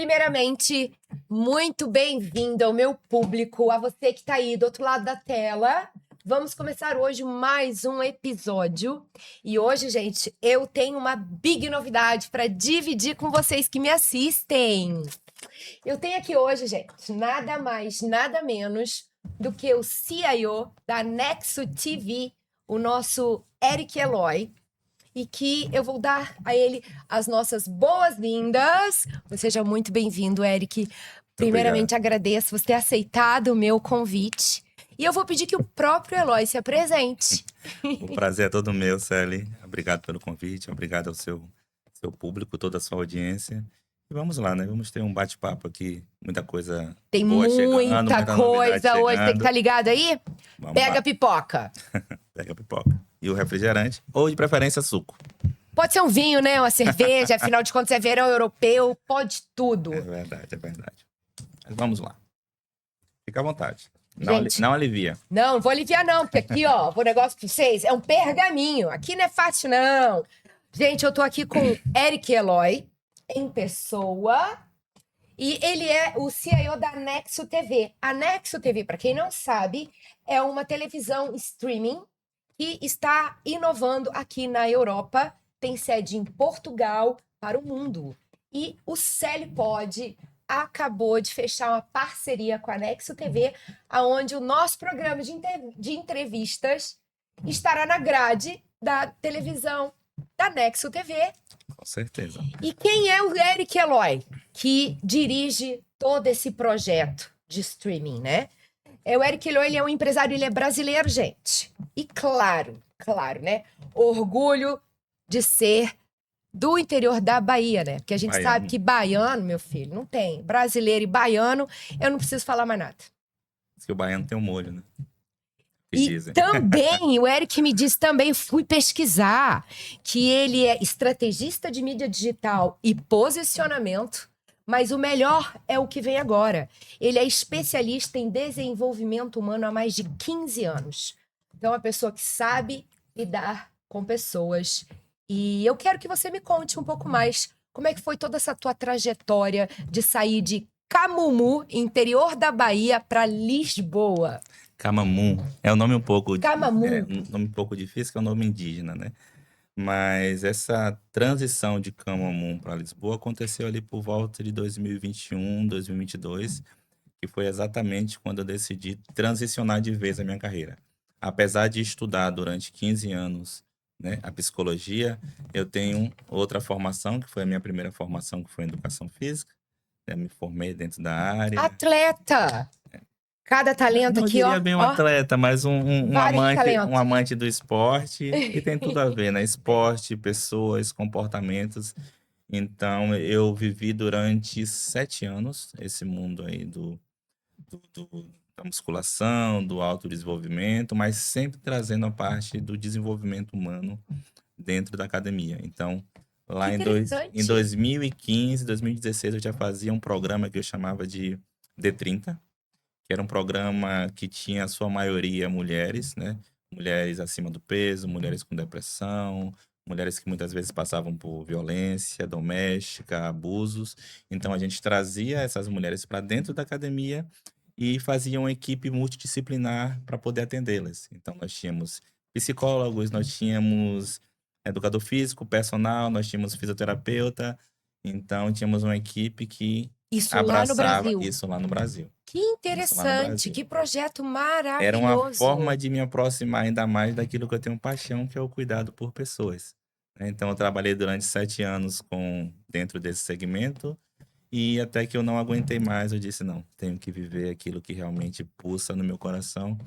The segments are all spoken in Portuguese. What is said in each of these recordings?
Primeiramente, muito bem-vindo ao meu público, a você que está aí do outro lado da tela. Vamos começar hoje mais um episódio. E hoje, gente, eu tenho uma big novidade para dividir com vocês que me assistem. Eu tenho aqui hoje, gente, nada mais, nada menos do que o CIO da Nexo TV, o nosso Eric Eloy. E que eu vou dar a ele as nossas boas-vindas. Seja muito bem-vindo, Eric. Primeiramente, agradeço você ter aceitado o meu convite. E eu vou pedir que o próprio Eloy se apresente. O prazer é todo meu, Celi. Obrigado pelo convite, obrigado ao seu público, toda a sua audiência. E vamos lá, né? Vamos ter um bate-papo aqui, muita coisa Tem boa chegando, muita coisa hoje, tem que estar ligado aí? Vamos Pega lá. a pipoca. Pega a pipoca. E o refrigerante, ou de preferência suco. Pode ser um vinho, né? Uma cerveja, afinal de contas é verão europeu, pode tudo. É verdade, é verdade. Mas vamos lá. Fica à vontade. Gente, não alivia. Não vou aliviar não, porque aqui, ó, o negócio pra vocês é um pergaminho. Aqui não é fácil, não. Gente, eu tô aqui com Eric Eloy, em pessoa, e ele é o CIO da Nexo TV. A Nexo TV, para quem não sabe, é uma televisão streaming que está inovando aqui na Europa, tem sede em Portugal para o mundo. E o CELPOD acabou de fechar uma parceria com a Nexo TV, onde o nosso programa de entrevistas estará na grade da televisão da Nexo TV. Com certeza. E quem é o Eric Eloy, que dirige todo esse projeto de streaming, né? O Eric Eloy, ele é um empresário, ele é brasileiro, gente. E claro, né? Orgulho de ser do interior da Bahia, né? Porque a gente sabe que baiano, meu filho, não tem. Brasileiro e baiano, eu não preciso falar mais nada. Diz que o baiano tem um molho, né? E dizem. também, o Eric me disse também, fui pesquisar, que ele é estrategista de mídia digital e posicionamento, mas o melhor é o que vem agora. Ele é especialista em desenvolvimento humano há mais de 15 anos. Então, é uma pessoa que sabe lidar com pessoas. E eu quero que você me conte um pouco mais como é que foi toda essa tua trajetória de sair de Camumu, interior da Bahia, para Lisboa. Camamu. É um nome um pouco... Camamu. É um nome um pouco difícil, que é um nome indígena, né? Mas essa transição de Camamu para Lisboa aconteceu ali por volta de 2021, 2022, que foi exatamente quando eu decidi transicionar de vez a minha carreira. Apesar de estudar durante 15 anos, né, a psicologia, eu tenho outra formação, que foi a minha primeira formação, que foi em educação física. Eu me formei dentro da área. Atleta! Cada talento Não aqui, ó. diria bem um atleta, mas um amante do esporte. E tem tudo a ver, né? Esporte, pessoas, comportamentos. Então, eu vivi durante 7 anos esse mundo aí da musculação, do autodesenvolvimento, mas sempre trazendo a parte do desenvolvimento humano dentro da academia. Então, lá em 2015, 2016, eu já fazia um programa que eu chamava de D30, que era um programa que tinha a sua maioria mulheres, né? Mulheres acima do peso, mulheres com depressão, mulheres que muitas vezes passavam por violência doméstica, abusos. Então a gente trazia essas mulheres para dentro da academia e fazia uma equipe multidisciplinar para poder atendê-las. Então nós tínhamos psicólogos, nós tínhamos educador físico, personal, nós tínhamos fisioterapeuta. Então tínhamos uma equipe que abraçava isso lá no Brasil. Que interessante, que projeto maravilhoso. Era uma forma de me aproximar ainda mais daquilo que eu tenho paixão, que é o cuidado por pessoas. Então, eu trabalhei durante 7 anos dentro desse segmento e até que eu não aguentei mais, eu disse, não, tenho que viver aquilo que realmente pulsa no meu coração,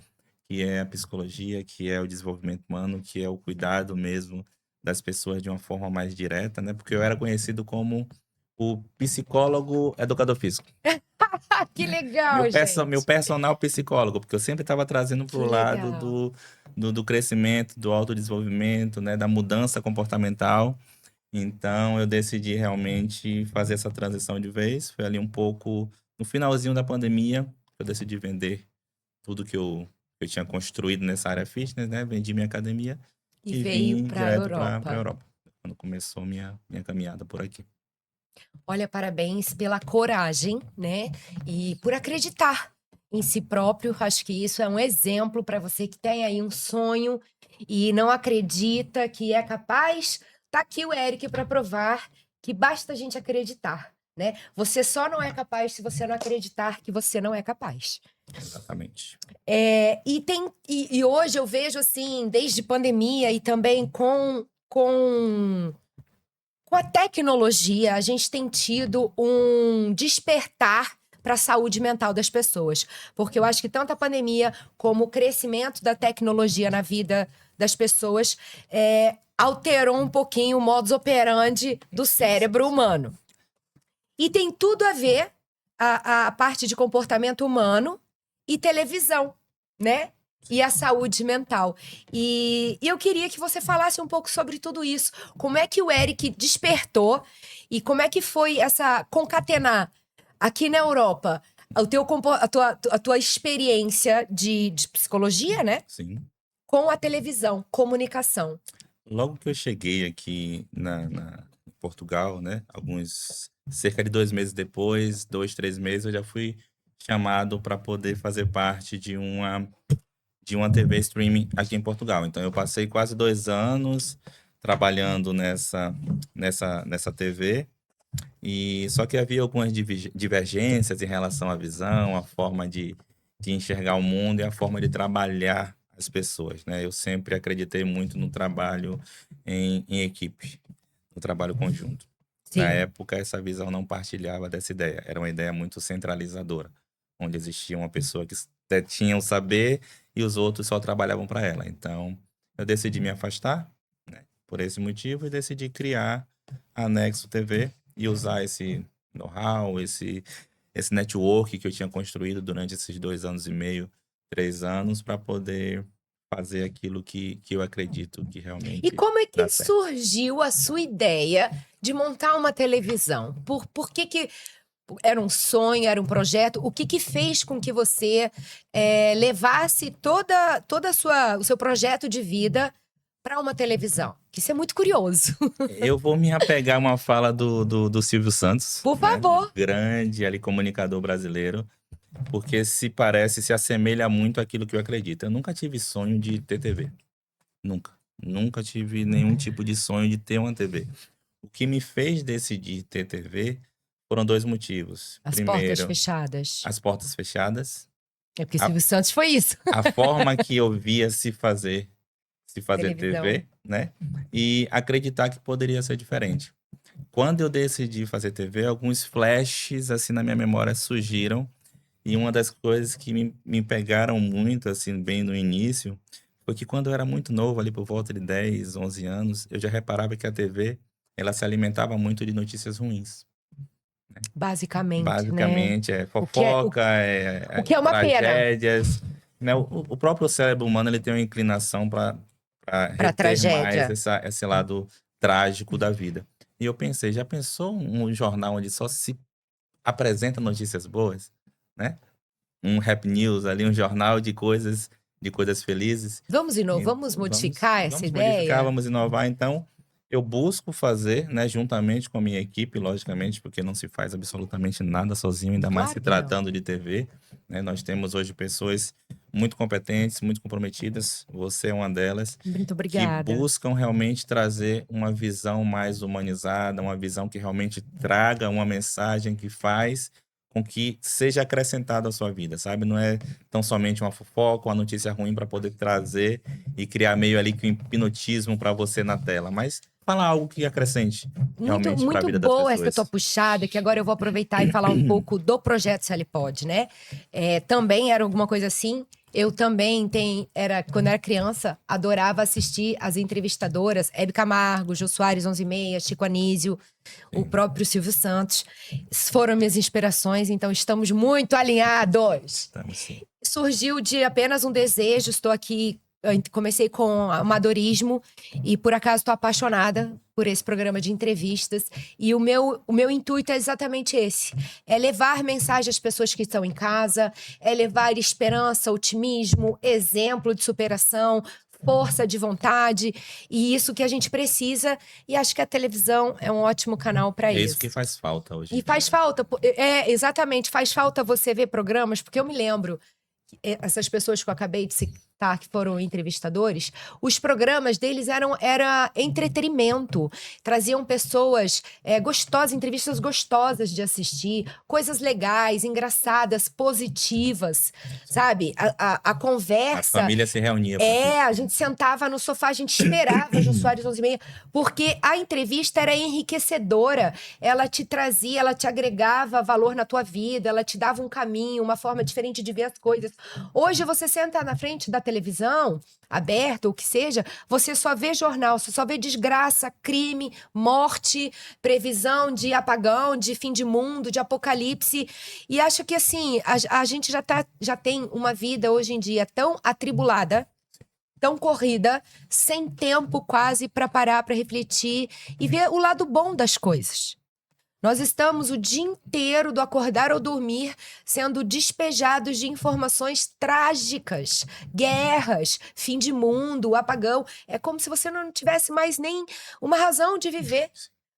que é a psicologia, que é o desenvolvimento humano, que é o cuidado mesmo das pessoas de uma forma mais direta, né? Porque eu era conhecido como o psicólogo educador físico. Que legal, gente. Meu personal psicólogo, porque eu sempre estava trazendo para o lado do crescimento, do autodesenvolvimento, né, da mudança comportamental. Então, eu decidi realmente fazer essa transição de vez. Foi ali um pouco no finalzinho da pandemia, que eu decidi vender tudo que eu tinha construído nessa área fitness, né? Vendi minha academia e vim veio para a direto para a Europa. Europa, quando começou minha caminhada por aqui. Olha, parabéns pela coragem, né? E por acreditar em si próprio. Acho que isso é um exemplo para você que tem aí um sonho e não acredita que é capaz. Tá aqui o Eric para provar que basta a gente acreditar, né? Você só não é capaz se você não acreditar que você não é capaz. Exatamente. E hoje eu vejo assim, desde pandemia e também com a tecnologia, a gente tem tido um despertar para a saúde mental das pessoas. Porque eu acho que tanto a pandemia como o crescimento da tecnologia na vida das pessoas alterou um pouquinho o modus operandi do cérebro humano. E tem tudo a ver a parte de comportamento humano e televisão, né? E a saúde mental. E eu queria que você falasse um pouco sobre tudo isso. Como é que o Eric despertou e como é que foi essa concatenar aqui na Europa a tua experiência de psicologia, né? Sim. Com a televisão, comunicação. Logo que eu cheguei aqui em Portugal, né? Cerca de 2 meses depois, 2, 3 meses, eu já fui chamado para poder fazer parte de uma TV streaming aqui em Portugal. Então, eu passei quase 2 anos trabalhando nessa TV. E só que havia algumas divergências em relação à visão, à forma de enxergar o mundo e a forma de trabalhar as pessoas, né? Eu sempre acreditei muito no trabalho em equipe, no trabalho conjunto. Sim. Na época, essa visão não partilhava dessa ideia. Era uma ideia muito centralizadora, onde existia uma pessoa que tinha o saber e os outros só trabalhavam para ela. Então, eu decidi me afastar, né, por esse motivo e decidi criar a Nexo TV e usar esse know-how, esse network que eu tinha construído durante esses 2 anos e meio, 3 anos, para poder fazer aquilo que eu acredito que realmente E como é que dá certo. surgiu a sua ideia de montar uma televisão? Por que era um sonho, era um projeto? O que fez com que você levasse o seu projeto de vida para uma televisão? Que isso é muito curioso. Eu vou me apegar a uma fala do Silvio Santos, Por favor. Grande ali comunicador brasileiro, porque se assemelha muito àquilo que eu acredito. Eu nunca tive sonho de ter TV. Nunca. Nunca tive nenhum tipo de sonho de ter uma TV. O que me fez decidir ter TV foram 2 motivos. As Primeiro, portas fechadas. as portas fechadas. É porque Silvio Santos foi isso. A forma que eu via se fazer Televisão. TV, né? E acreditar que poderia ser diferente. Quando eu decidi fazer TV, alguns flashes assim na minha memória surgiram. E uma das coisas que me pegaram muito, assim, bem no início, foi que quando eu era muito novo, ali por volta de 10, 11 anos, eu já reparava que a TV, ela se alimentava muito de notícias ruins. Basicamente, né? Basicamente, fofoca, o que é uma tragédias. Né? O próprio cérebro humano, ele tem uma inclinação para reter tragédia. mais esse lado trágico da vida. E eu pensei, já pensou um jornal onde só se apresenta notícias boas, né? Um Happy News ali, um jornal de coisas felizes. Vamos vamos modificar essa ideia? Vamos inovar. Então, eu busco fazer, né, juntamente com a minha equipe, logicamente, porque não se faz absolutamente nada sozinho, ainda mais se tratando de TV. Né? Nós temos hoje pessoas muito competentes, muito comprometidas. Você é uma delas. Muito obrigada. Que buscam realmente trazer uma visão mais humanizada, uma visão que realmente traga uma mensagem que faz com que seja acrescentado à sua vida, sabe? Não é tão somente uma fofoca, uma notícia ruim para poder trazer e criar meio ali que um hipnotismo para você na tela, mas falar algo que acrescente realmente para a vida das pessoas. Muito boa essa tua puxada, que agora eu vou aproveitar e falar um pouco do projeto CLPod, né? Também era alguma coisa assim. Eu também quando era criança, adorava assistir as entrevistadoras, Hebe Camargo, Jô Soares, 11h30, Chico Anísio, o próprio Silvio Santos. Foram minhas inspirações, então estamos muito alinhados. Estamos sim. Surgiu de apenas um desejo, estou aqui, comecei com amadorismo e por acaso estou apaixonada por esse programa de entrevistas e o meu intuito é exatamente esse, é levar mensagem às pessoas que estão em casa, é levar esperança, otimismo, exemplo de superação, força de vontade, e isso que a gente precisa, e acho que a televisão é um ótimo canal para isso. É isso que faz falta hoje em E faz dia. falta, exatamente, faz falta você ver programas, porque eu me lembro, essas pessoas que eu acabei de citar, que foram entrevistadores, os programas deles era entretenimento. Traziam pessoas gostosas, entrevistas gostosas de assistir, coisas legais, engraçadas, positivas, sabe? A conversa... A família se reunia. A gente sentava no sofá, a gente esperava Jô Soares 11h30, porque a entrevista era enriquecedora. Ela te trazia, ela te agregava valor na tua vida, ela te dava um caminho, uma forma diferente de ver as coisas. Hoje você senta na frente da televisão, aberta, ou o que seja, você só vê jornal, você só vê desgraça, crime, morte, previsão de apagão, de fim de mundo, de apocalipse. E acho que assim, a gente já tem uma vida hoje em dia tão atribulada, tão corrida, sem tempo quase para parar, para refletir e ver o lado bom das coisas. Nós estamos o dia inteiro, do acordar ao dormir, sendo despejados de informações trágicas, guerras, fim de mundo, apagão. É como se você não tivesse mais nem uma razão de viver,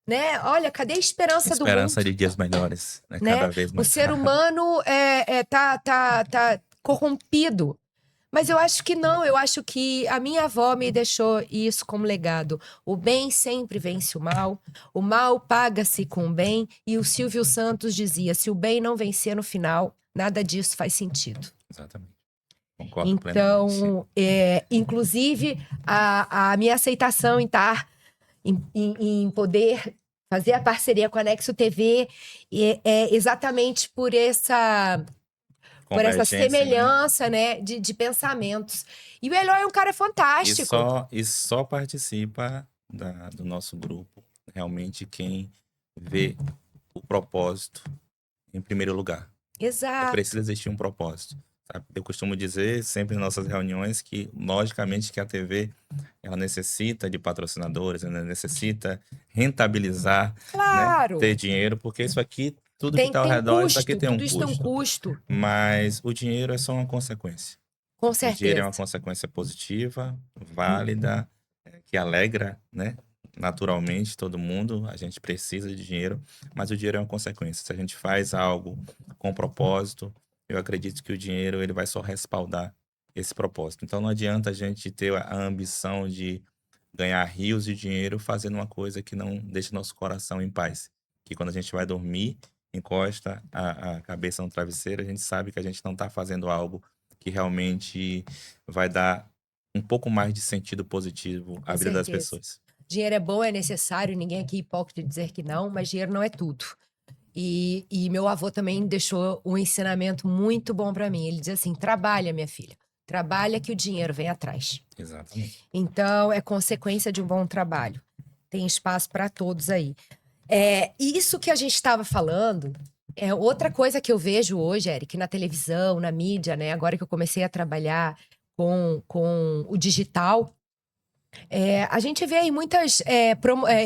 né? Olha, cadê a esperança do mundo? Esperança de dias melhores, né? Cada vez mais. O ser humano tá corrompido. Mas eu acho que não, eu acho que a minha avó me deixou isso como legado. O bem sempre vence o mal paga-se com o bem, e o Silvio Santos dizia, se o bem não vencer no final, nada disso faz sentido. Exatamente. Concordo então, plenamente. Inclusive, a minha aceitação em estar, em poder fazer a parceria com a Nexo TV é exatamente por essa semelhança, né, de pensamentos. E o Eloy é um cara fantástico. E só participa do nosso grupo realmente quem vê o propósito em primeiro lugar. Exato. Precisa existir um propósito. Sabe? Eu costumo dizer sempre em nossas reuniões que, logicamente, que a TV ela necessita de patrocinadores, ela necessita rentabilizar, claro, né, ter dinheiro, porque isso aqui tudo que está ao redor, custo, isso aqui tem um tudo isso custo. tem um custo. Mas o dinheiro é só uma consequência. Com certeza. O dinheiro é uma consequência positiva, válida, que alegra, né? Naturalmente, todo mundo. A gente precisa de dinheiro, mas o dinheiro é uma consequência. Se a gente faz algo com propósito, eu acredito que o dinheiro ele vai só respaldar esse propósito. Então, não adianta a gente ter a ambição de ganhar rios de dinheiro fazendo uma coisa que não deixa nosso coração em paz. Que quando a gente vai dormir, encosta a cabeça no travesseiro, a gente sabe que a gente não está fazendo algo que realmente vai dar um pouco mais de sentido positivo à vida das pessoas. Dinheiro é bom, é necessário, ninguém aqui é hipócrita de dizer que não, mas dinheiro não é tudo. E meu avô também deixou um ensinamento muito bom para mim. Ele dizia assim, trabalha, minha filha. Trabalha que o dinheiro vem atrás. Exatamente. Então, é consequência de um bom trabalho. Tem espaço para todos aí. Isso que a gente estava falando é outra coisa que eu vejo hoje, Eric, na televisão, na mídia, né? Agora que eu comecei a trabalhar com o digital, a gente vê aí muitos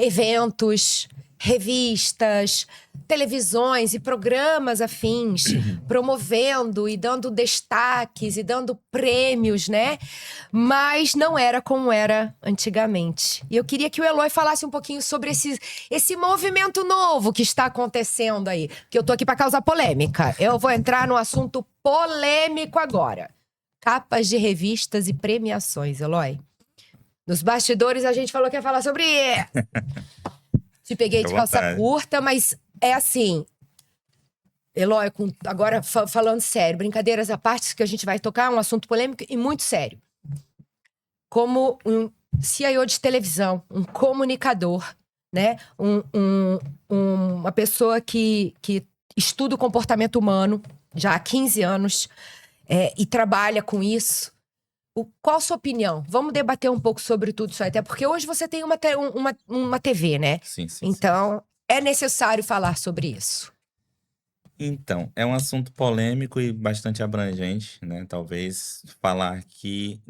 eventos, revistas, televisões e programas afins promovendo e dando destaques e dando prêmios, né? Mas não era como era antigamente. E eu queria que o Eloy falasse um pouquinho sobre esse movimento novo que está acontecendo aí. Porque eu tô aqui para causar polêmica. Eu vou entrar no assunto polêmico agora. Capas de revistas e premiações, Eloy. Nos bastidores a gente falou que ia falar sobre isso. Te peguei de calça curta, mas é assim. Eloy, agora falando sério, brincadeiras à parte, que a gente vai tocar um assunto polêmico e muito sério. Como um CIO de televisão, um comunicador, né? Uma pessoa que estuda o comportamento humano já há 15 anos e trabalha com isso. Qual a sua opinião? Vamos debater um pouco sobre tudo isso aí, até porque hoje você tem uma TV, né? Sim. Então, é necessário falar sobre isso. Então, é um assunto polêmico e bastante abrangente, né? Talvez falar que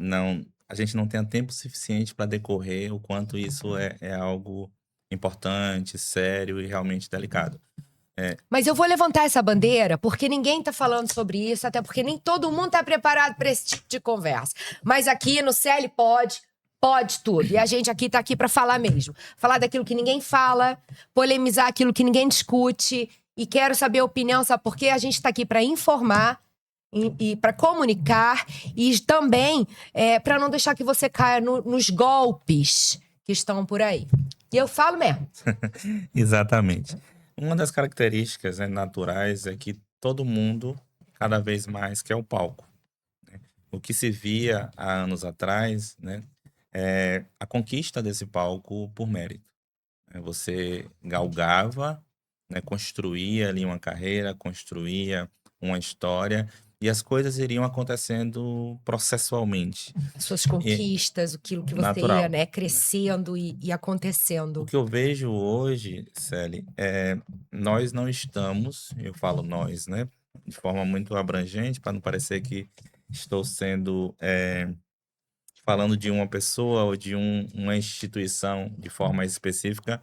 a gente não tenha tempo suficiente para decorrer o quanto isso é algo importante, sério e realmente delicado. Mas eu vou levantar essa bandeira porque ninguém tá falando sobre isso, até porque nem todo mundo tá preparado para esse tipo de conversa. Mas aqui no CL pode tudo. E a gente aqui tá aqui para falar mesmo. Falar daquilo que ninguém fala, polemizar aquilo que ninguém discute. E quero saber a opinião, sabe por quê? A gente tá aqui para informar e para comunicar e também para não deixar que você caia nos golpes que estão por aí. E eu falo mesmo. Exatamente. Uma das características, né, naturais é que todo mundo, cada vez mais, quer o palco, né? O que se via há anos atrás, né, é a conquista desse palco por mérito, né? Você galgava, né, construía ali uma carreira, construía uma história e as coisas iriam acontecendo processualmente. Suas conquistas, aquilo que você ia, Natural. né, crescendo e O acontecendo. que eu vejo hoje, Celi, nós não estamos, eu falo nós, né, de forma muito abrangente, para não parecer que estou sendo, falando de uma pessoa ou de uma instituição de forma específica.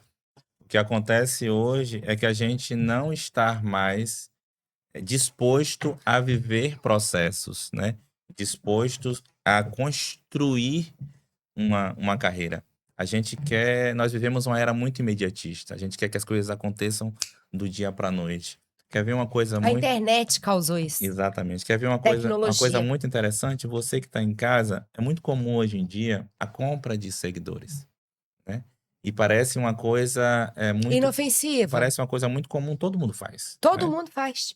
O que acontece hoje é que a gente não está mais disposto a viver processos, né? Dispostos a construir uma carreira. Nós vivemos uma era muito imediatista. A gente quer que as coisas aconteçam do dia para a noite. Quer ver uma coisa A muito. internet causou isso. Exatamente. Quer ver uma coisa Tecnologia. muito interessante? Você que está em casa, é muito comum hoje em dia a compra de seguidores, né? E parece uma coisa Inofensiva. parece uma coisa muito comum, todo mundo faz, Todo né? mundo faz.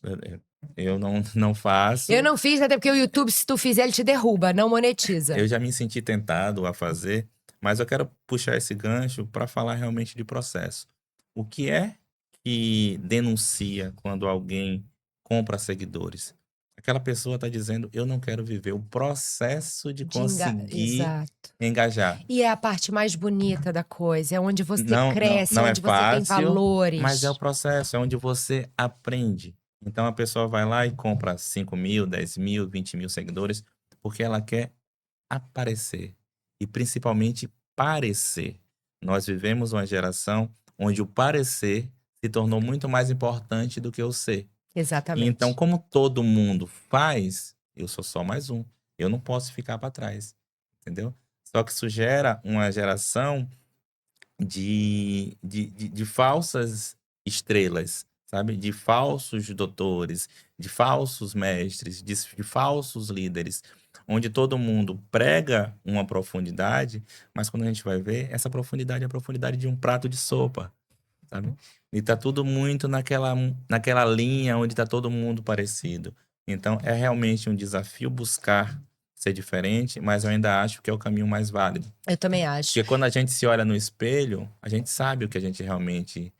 Eu não faço. Eu não fiz, até porque o YouTube, se tu fizer, ele te derruba, não monetiza. Eu já me senti tentado a fazer, mas eu quero puxar esse gancho para falar realmente de processo. O que é que denuncia quando alguém compra seguidores? Aquela pessoa está dizendo, eu não quero viver o processo de conseguir Exato. engajar. E é a parte mais bonita da coisa, é onde você cresce, Não é onde você tem fácil, valores. mas é o processo, é onde você aprende. Então a pessoa vai lá e compra 5.000, 10.000, 20.000 seguidores, porque ela quer aparecer e principalmente parecer. Nós vivemos uma geração onde o parecer se tornou muito mais importante do que o ser. Exatamente. Então, como todo mundo faz, eu sou só mais um. Eu não posso ficar para trás, entendeu? Só que isso gera uma geração de falsas estrelas, sabe? De falsos doutores, de falsos mestres, de falsos líderes, onde todo mundo prega uma profundidade, mas quando a gente vai ver, essa profundidade é a profundidade de um prato de sopa, sabe? E tá tudo muito naquela linha onde tá todo mundo parecido. Então, é realmente um desafio buscar ser diferente, mas eu ainda acho que é o caminho mais válido. Eu também acho. Porque quando a gente se olha no espelho, a gente sabe o que a gente realmente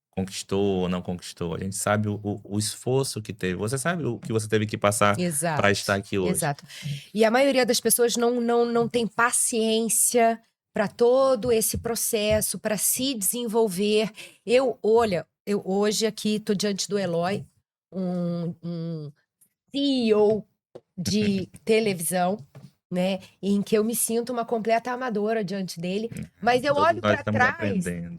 conquistou ou não conquistou. A gente sabe o esforço que teve. Você sabe o que você teve que passar para estar aqui hoje. Exato. E a maioria das pessoas não tem paciência para todo esse processo, para se desenvolver. Eu hoje aqui estou diante do Eloy, um CEO de televisão, né, em que eu me sinto uma completa amadora diante dele, mas eu Todos olho nós para estamos trás, aprendendo.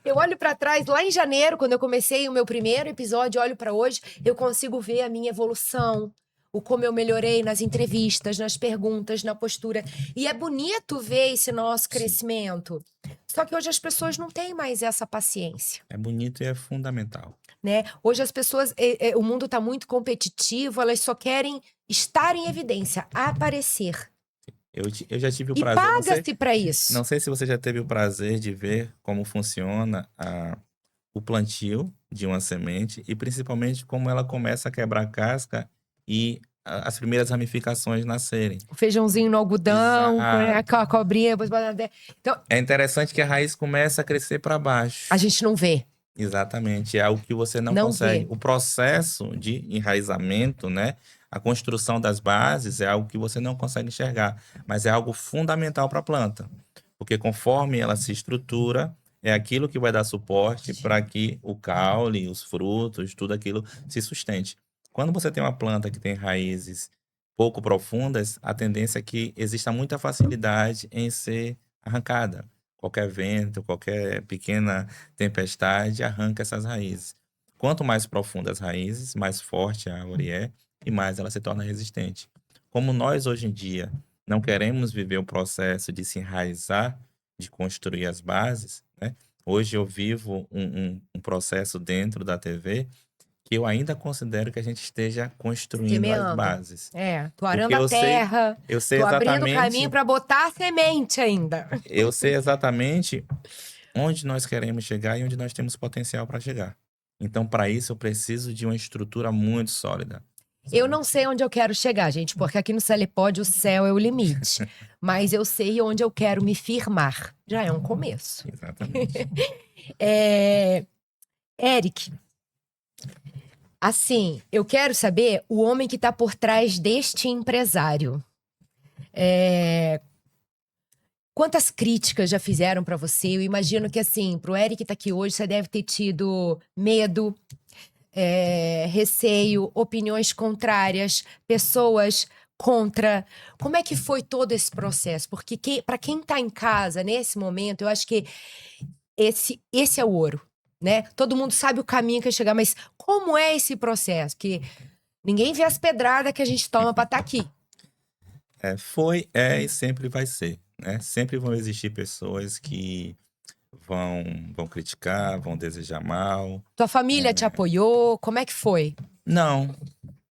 eu olho para trás lá em janeiro, quando eu comecei o meu primeiro episódio, olho para hoje, eu consigo ver a minha evolução, o como eu melhorei nas entrevistas, nas perguntas, na postura, e é bonito ver esse nosso crescimento. Só que hoje as pessoas não têm mais essa paciência. É bonito e é fundamental. Né? Hoje as pessoas, o mundo está muito competitivo, elas só querem estar em evidência, aparecer. Eu já tive o prazer. E paga-se para isso. Não sei se você já teve o prazer de ver como funciona o plantio de uma semente e principalmente como ela começa a quebrar a casca e as primeiras ramificações nascerem. O feijãozinho no algodão, a cobrinha, depois... Então, é interessante que a raiz começa a crescer para baixo. A gente não vê. Exatamente, é algo que você não consegue. Vê. O processo de enraizamento, né? A construção das bases é algo que você não consegue enxergar, mas é algo fundamental para a planta. Porque conforme ela se estrutura, é aquilo que vai dar suporte para que o caule, os frutos, tudo aquilo se sustente. Quando você tem uma planta que tem raízes pouco profundas, a tendência é que exista muita facilidade em ser arrancada. Qualquer vento, qualquer pequena tempestade arranca essas raízes. quanto mais profundas as raízes, mais forte a árvore é e mais ela se torna resistente. Como nós, hoje em dia, não queremos viver o processo de se enraizar, de construir as bases, né? Hoje eu vivo um processo dentro da TV que eu ainda considero que a gente esteja construindo as Semeando. bases. Tô arando a terra, eu sei tô abrindo o exatamente, caminho para botar a semente ainda. eu sei exatamente onde nós queremos chegar e onde nós temos potencial para chegar. Então, para isso, eu preciso de uma estrutura muito sólida. Eu não sei onde eu quero chegar, gente, porque aqui no Celepod o céu é o limite. Mas eu sei onde eu quero me firmar. Já é um começo. Exatamente. Eric, assim, eu quero saber o homem que está por trás deste empresário. Quantas críticas já fizeram para você? Eu imagino que, assim, pro Eric que tá aqui hoje, você deve ter tido medo, receio, opiniões contrárias, pessoas contra. Como é que foi todo esse processo? Porque para quem tá em casa nesse momento, eu acho que esse é o ouro, né? Todo mundo sabe o caminho que é chegar, mas como é esse processo? Porque ninguém vê as pedradas que a gente toma para estar aqui. Foi, é e sempre vai ser, né? Sempre vão existir pessoas que vão criticar, vão desejar mal. Tua família te apoiou? Como é que foi? Não,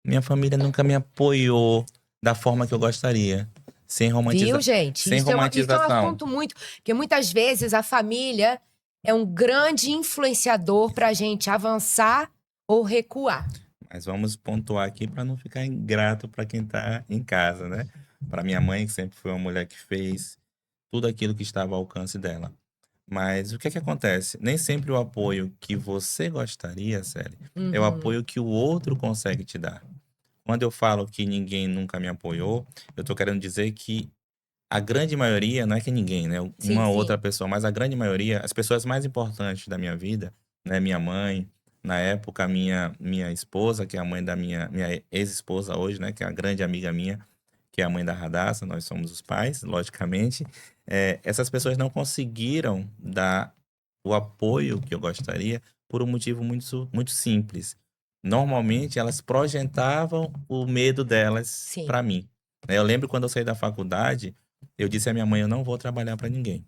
minha família nunca me apoiou da forma que eu gostaria. Sem romantização. Viu, gente? Sem isso é um romantização. assunto muito... Porque muitas vezes a família é um grande influenciador pra gente avançar ou recuar. Mas vamos pontuar aqui para não ficar ingrato para quem tá em casa, né? Para minha mãe, que sempre foi uma mulher que fez tudo aquilo que estava ao alcance dela. Mas o que é que acontece? Nem sempre o apoio que você gostaria, Célia, é o apoio que o outro consegue te dar. Quando eu falo que ninguém nunca me apoiou, eu tô querendo dizer que a grande maioria, não é que ninguém, né? Sim, Uma sim. outra pessoa, mas a grande maioria, as pessoas mais importantes da minha vida, né? Minha mãe, na época, minha esposa, que é a mãe da minha ex-esposa hoje, né? Que é a grande amiga minha, que é a mãe da Radassa, nós somos os pais, logicamente. Essas pessoas não conseguiram dar o apoio que eu gostaria por um motivo muito, muito simples. Normalmente, elas projetavam o medo delas para mim. Eu lembro quando eu saí da faculdade, eu disse à minha mãe, eu não vou trabalhar para ninguém.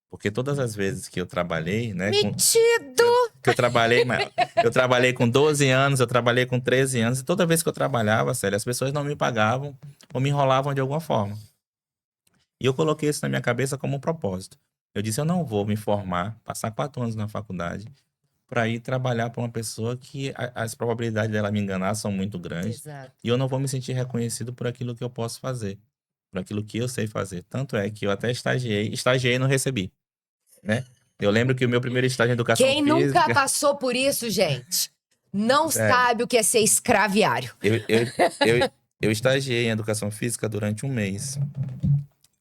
Porque todas as vezes que eu trabalhei, né? Metido! Eu trabalhei com 12 anos, eu trabalhei com 13 anos, e toda vez que eu trabalhava, sério, as pessoas não me pagavam ou me enrolavam de alguma forma. E eu coloquei isso na minha cabeça como um propósito. Eu disse, eu não vou me formar, passar 4 anos na faculdade, para ir trabalhar para uma pessoa que as probabilidades dela me enganar são muito grandes. Exato. E eu não vou me sentir reconhecido por aquilo que eu posso fazer, por aquilo que eu sei fazer. Tanto é que eu até estagiei e não recebi, né? Eu lembro que o meu primeiro estágio em educação Quem física... nunca passou por isso, gente, não sabe o que é ser escraviário. Eu estagiei em educação física durante 1 mês.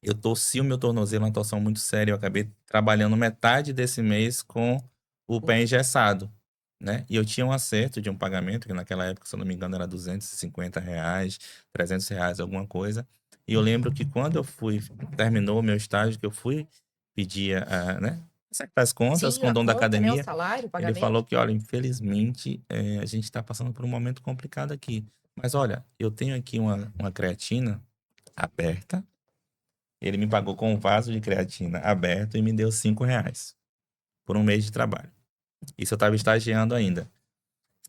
Eu torci o meu tornozelo, uma torção muito séria. Eu acabei trabalhando metade desse mês com o pé engessado, né? E eu tinha um acerto de um pagamento, que naquela época, se eu não me engano, era R$250, R$300, alguma coisa. E eu lembro que quando terminou o meu estágio, que eu fui pedir, né? Acertar as contas com o dono da academia. Né, o salário, o pagamento. Ele falou que, olha, infelizmente, a gente está passando por um momento complicado aqui. Mas olha, eu tenho aqui uma creatina aberta. Ele me pagou com um vaso de creatina aberto e me deu R$5 por 1 mês de trabalho. Isso eu estava estagiando ainda.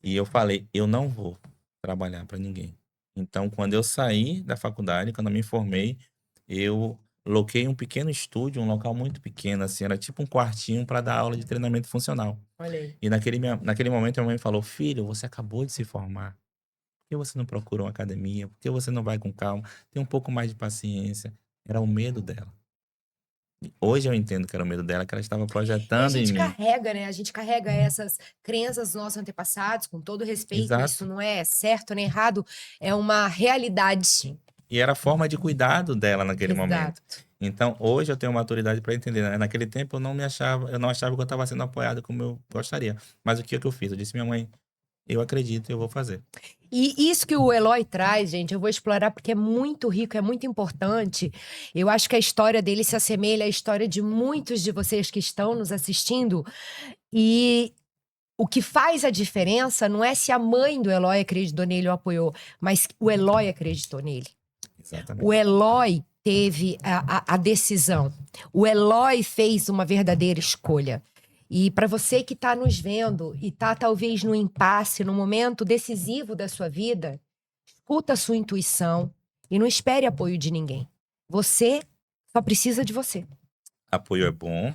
E eu falei, eu não vou trabalhar para ninguém. Então, quando eu saí da faculdade, quando eu me formei, eu loquei um pequeno estúdio, um local muito pequeno, assim, era tipo um quartinho para dar aula de treinamento funcional. Olha aí. E naquele momento, minha mãe falou, filho, você acabou de se formar. Por que você não procura uma academia? Por que você não vai com calma? Tem um pouco mais de paciência. Era o medo dela. Hoje eu entendo que era o medo dela, que ela estava projetando em mim. A gente carrega, né? A gente carrega essas crenças dos nossos antepassados, com todo respeito. Exato. Isso não é certo nem errado, é uma realidade. E era a forma de cuidado dela naquele Exato. momento. Então, hoje eu tenho maturidade para entender, né? Naquele tempo eu não achava que eu estava sendo apoiado como eu gostaria. Mas o que eu fiz? Eu disse, minha mãe, eu acredito, eu vou fazer. E isso que o Eloy traz, gente, eu vou explorar porque é muito rico, é muito importante. Eu acho que a história dele se assemelha à história de muitos de vocês que estão nos assistindo. E o que faz a diferença não é se a mãe do Eloy acreditou nele ou apoiou, mas o Eloy acreditou nele. Exatamente. O Eloy teve a decisão. O Eloy fez uma verdadeira escolha. E para você que está nos vendo e está talvez no impasse, no momento decisivo da sua vida, escuta a sua intuição e não espere apoio de ninguém. Você só precisa de você. Apoio é bom,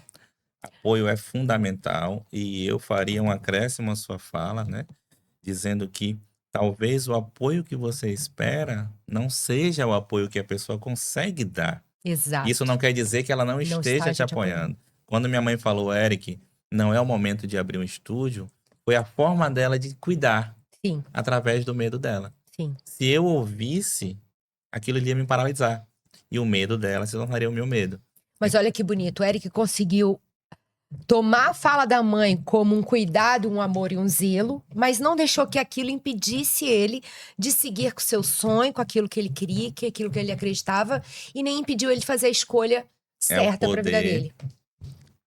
apoio é fundamental, e eu faria um acréscimo à sua fala, né? Dizendo que talvez o apoio que você espera não seja o apoio que a pessoa consegue dar. Exato. Isso não quer dizer que ela não esteja te apoiando. Quando minha mãe falou, Eric, não é o momento de abrir um estúdio, foi a forma dela de cuidar. Sim. Através do medo dela. Sim. Se eu ouvisse, aquilo ia me paralisar. E o medo dela se tornaria o meu medo. Mas olha que bonito, o Eric conseguiu tomar a fala da mãe como um cuidado, um amor e um zelo, mas não deixou que aquilo impedisse ele de seguir com o seu sonho, com aquilo que ele queria, com aquilo que ele acreditava, e nem impediu ele de fazer a escolha certa para a vida dele.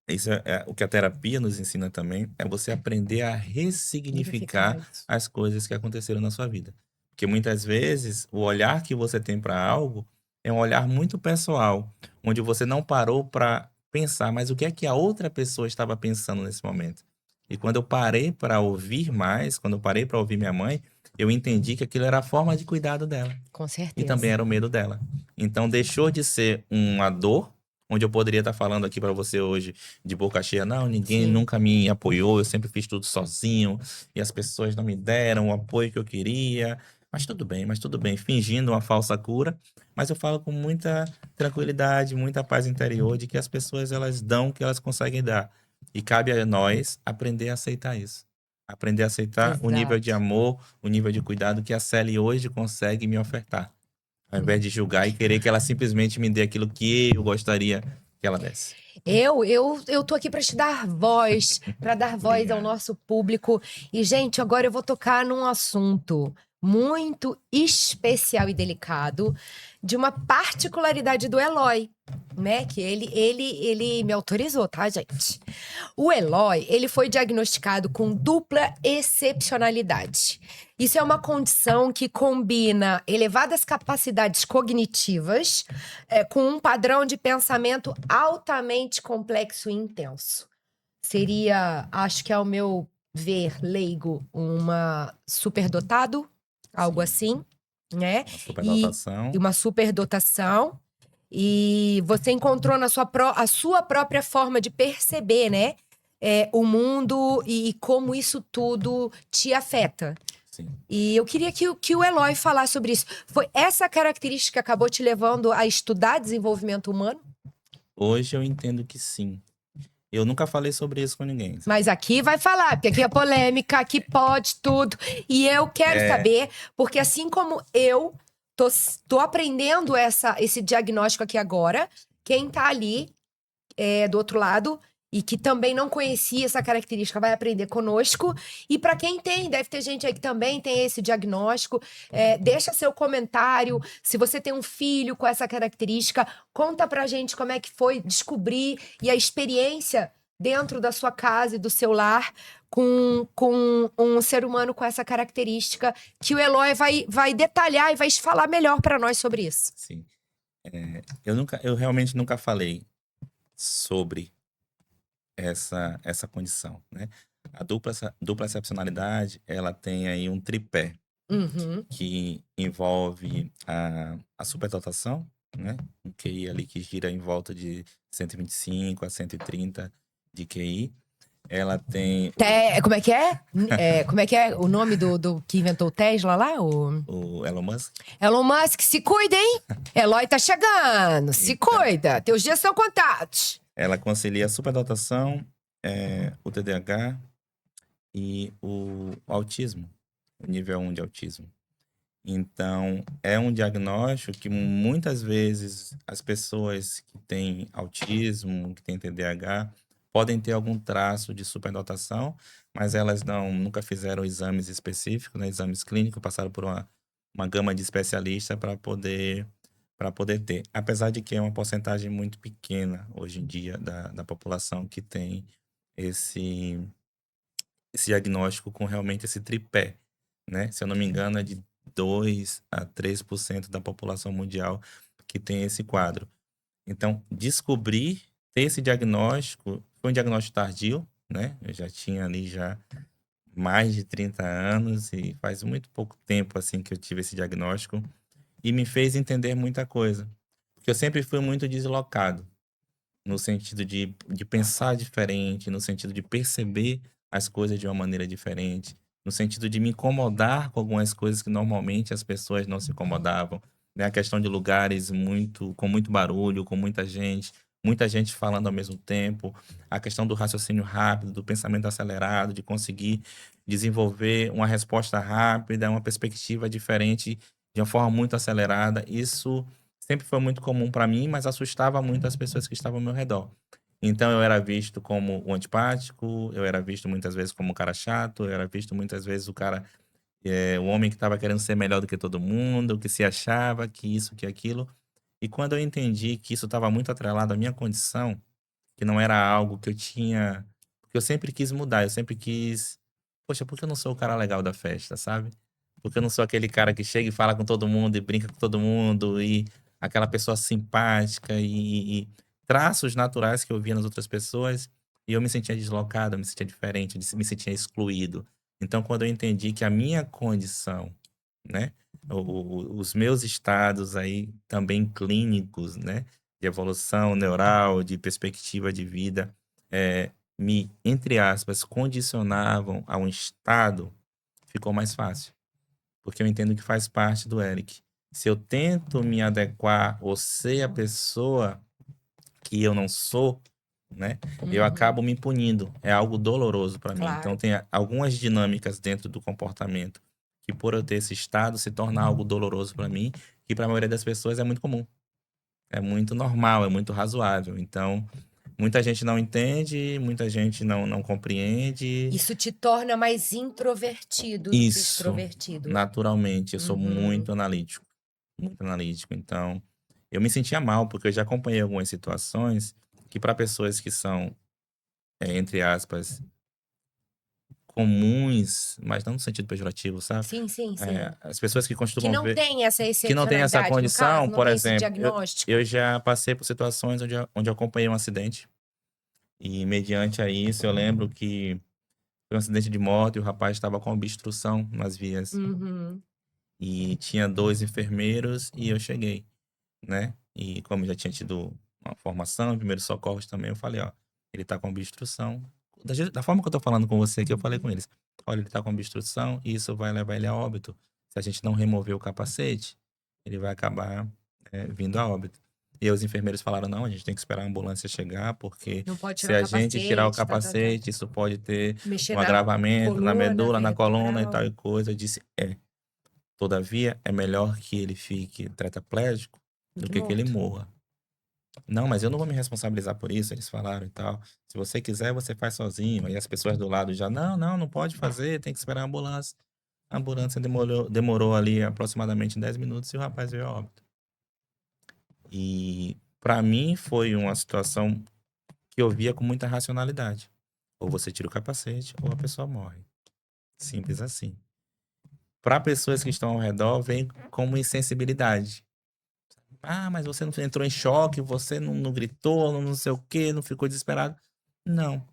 Isso é o que a terapia nos ensina também, é você aprender a ressignificar as coisas que aconteceram na sua vida. Porque muitas vezes o olhar que você tem para algo é um olhar muito pessoal, onde você não parou para pensar, mas o que é que a outra pessoa estava pensando nesse momento? E quando eu parei para ouvir mais, quando eu parei para ouvir minha mãe, eu entendi que aquilo era a forma de cuidado dela. Com certeza. E também era o medo dela. Então deixou de ser uma dor, onde eu poderia estar falando aqui para você hoje de boca cheia, não, ninguém nunca me apoiou, eu sempre fiz tudo sozinho, e as pessoas não me deram o apoio que eu queria. Mas tudo bem, fingindo uma falsa cura. Mas eu falo com muita tranquilidade, muita paz interior, de que as pessoas, elas dão o que elas conseguem dar. E cabe a nós aprender a aceitar isso. Aprender a aceitar o nível de amor, o nível de cuidado que a Sally hoje consegue me ofertar. Ao invés de julgar e querer que ela simplesmente me dê aquilo que eu gostaria que ela desse. Eu tô aqui para te dar voz, para dar voz ao nosso público. E, gente, agora eu vou tocar num assunto muito especial e delicado, de uma particularidade do Eloy, né? Que ele me autorizou, tá, gente? O Eloy, ele foi diagnosticado com dupla excepcionalidade. Isso é uma condição que combina elevadas capacidades cognitivas com um padrão de pensamento altamente complexo e intenso. Seria, acho que ao meu ver, leigo, uma superdotado, algo assim, né? Uma superdotação. E uma superdotação. E você encontrou na a sua própria forma de perceber, né? O mundo e como isso tudo te afeta. Sim. E eu queria que o Eloy falasse sobre isso. Foi essa característica que acabou te levando a estudar desenvolvimento humano? Hoje eu entendo que sim. Eu nunca falei sobre isso com ninguém. Sabe? Mas aqui vai falar, porque aqui é polêmica, aqui pode tudo. E eu quero saber, porque assim como eu tô aprendendo esse diagnóstico aqui agora, quem tá ali do outro lado e que também não conhecia essa característica vai aprender conosco. E para quem tem, deve ter gente aí que também tem esse diagnóstico. Deixa seu comentário. Se você tem um filho com essa característica, conta pra gente como é que foi descobrir e a experiência dentro da sua casa e do seu lar com um ser humano com essa característica, que o Eloy vai detalhar e vai falar melhor para nós sobre isso. Sim. Eu realmente nunca falei sobre essa condição, né? A dupla excepcionalidade, ela tem aí um tripé que envolve a superdotação, né? Um QI ali que gira em volta de 125 a 130 de QI. Ela tem... Como é que é? Como é que é o nome do que inventou o Tesla lá? O Elon Musk. Elon Musk, se cuida, hein? Eloy tá chegando, se cuida. Teus dias são contados. Ela concilia a superdotação, o TDAH e o autismo, o nível 1 de autismo. Então, é um diagnóstico que muitas vezes as pessoas que têm autismo, que têm TDAH, podem ter algum traço de superdotação, mas elas nunca fizeram exames específicos, né, exames clínicos, passaram por uma gama de especialistas para poder ter. Apesar de que é uma porcentagem muito pequena hoje em dia da população que tem esse diagnóstico com realmente esse tripé, né? Se eu não me engano, é de 2 a 3% da população mundial que tem esse quadro. Então, descobrir, ter esse diagnóstico, foi um diagnóstico tardio, né? Eu já tinha ali já mais de 30 anos e faz muito pouco tempo, assim, que eu tive esse diagnóstico e me fez entender muita coisa. Porque eu sempre fui muito deslocado, no sentido de pensar diferente, no sentido de perceber as coisas de uma maneira diferente, no sentido de me incomodar com algumas coisas que normalmente as pessoas não se incomodavam, né? A questão de lugares com muito barulho, com muita gente falando ao mesmo tempo, a questão do raciocínio rápido, do pensamento acelerado, de conseguir desenvolver uma resposta rápida, uma perspectiva diferente de uma forma muito acelerada. Isso sempre foi muito comum para mim, mas assustava muito as pessoas que estavam ao meu redor. Então eu era visto como o antipático, eu era visto muitas vezes como um cara chato, eu era visto muitas vezes o homem que estava querendo ser melhor do que todo mundo, que se achava, que isso, que aquilo. E quando eu entendi que isso estava muito atrelado à minha condição, que não era algo que eu tinha. Porque eu sempre quis mudar, eu sempre quis. Poxa, por que eu não sou o cara legal da festa, sabe? Porque eu não sou aquele cara que chega e fala com todo mundo e brinca com todo mundo e aquela pessoa simpática e traços naturais que eu via nas outras pessoas e eu me sentia deslocado, eu me sentia diferente, me sentia excluído. Então, quando eu entendi que a minha condição, né, os meus estados aí também clínicos, né, de evolução neural, de perspectiva de vida, me, entre aspas, condicionavam a um estado, ficou mais fácil. Porque eu entendo que faz parte do Eric. Se eu tento me adequar ou ser a pessoa que eu não sou, né? Eu acabo me punindo. É algo doloroso para mim. Então, tem algumas dinâmicas dentro do comportamento que, por eu ter esse estado, se torna algo doloroso para mim, que para a maioria das pessoas é muito comum. É muito normal, é muito razoável. Então, muita gente não entende, muita gente não compreende. Isso te torna mais introvertido do que extrovertido. Naturalmente. Eu sou muito analítico. Muito analítico. Então, eu me sentia mal, porque eu já acompanhei algumas situações que para pessoas que são, entre aspas, comuns, mas não no sentido pejorativo, sabe? Sim, sim, sim. As pessoas que Que costumam não ver... tem essa que não tem essa excepcionalidade, no condição, caso, não por tem esse exemplo, diagnóstico. eu já passei por situações onde eu acompanhei um acidente. E mediante a isso, eu lembro que foi um acidente de moto e o rapaz estava com obstrução nas vias. E tinha 2 enfermeiros e eu cheguei, né? E como eu já tinha tido uma formação em primeiros socorros também, eu falei, ó, ele tá com obstrução. Da forma que eu tô falando com você aqui, eu falei com eles. Olha, ele tá com obstrução e isso vai levar ele a óbito. Se a gente não remover o capacete, ele vai acabar vindo a óbito. E os enfermeiros falaram, não, a gente tem que esperar a ambulância chegar, porque Não pode se tirar o a gente tirar o capacete, capacete, isso pode ter mexer um na agravamento na medula, na coluna e vertebral. tal e coisa. Eu disse, todavia, é melhor que ele fique tetraplégico do que ele morra. Não, mas eu não vou me responsabilizar por isso, eles falaram e tal. Se você quiser, você faz sozinho. Aí as pessoas do lado já, não pode fazer, tem que esperar a ambulância. A ambulância demorou ali aproximadamente 10 minutos e o rapaz veio a óbito. E para mim foi uma situação que eu via com muita racionalidade. Ou você tira o capacete ou a pessoa morre. Simples assim. Para pessoas que estão ao redor, vem como insensibilidade. Ah, mas você não entrou em choque, você não gritou, não sei o quê, não ficou desesperado. Não.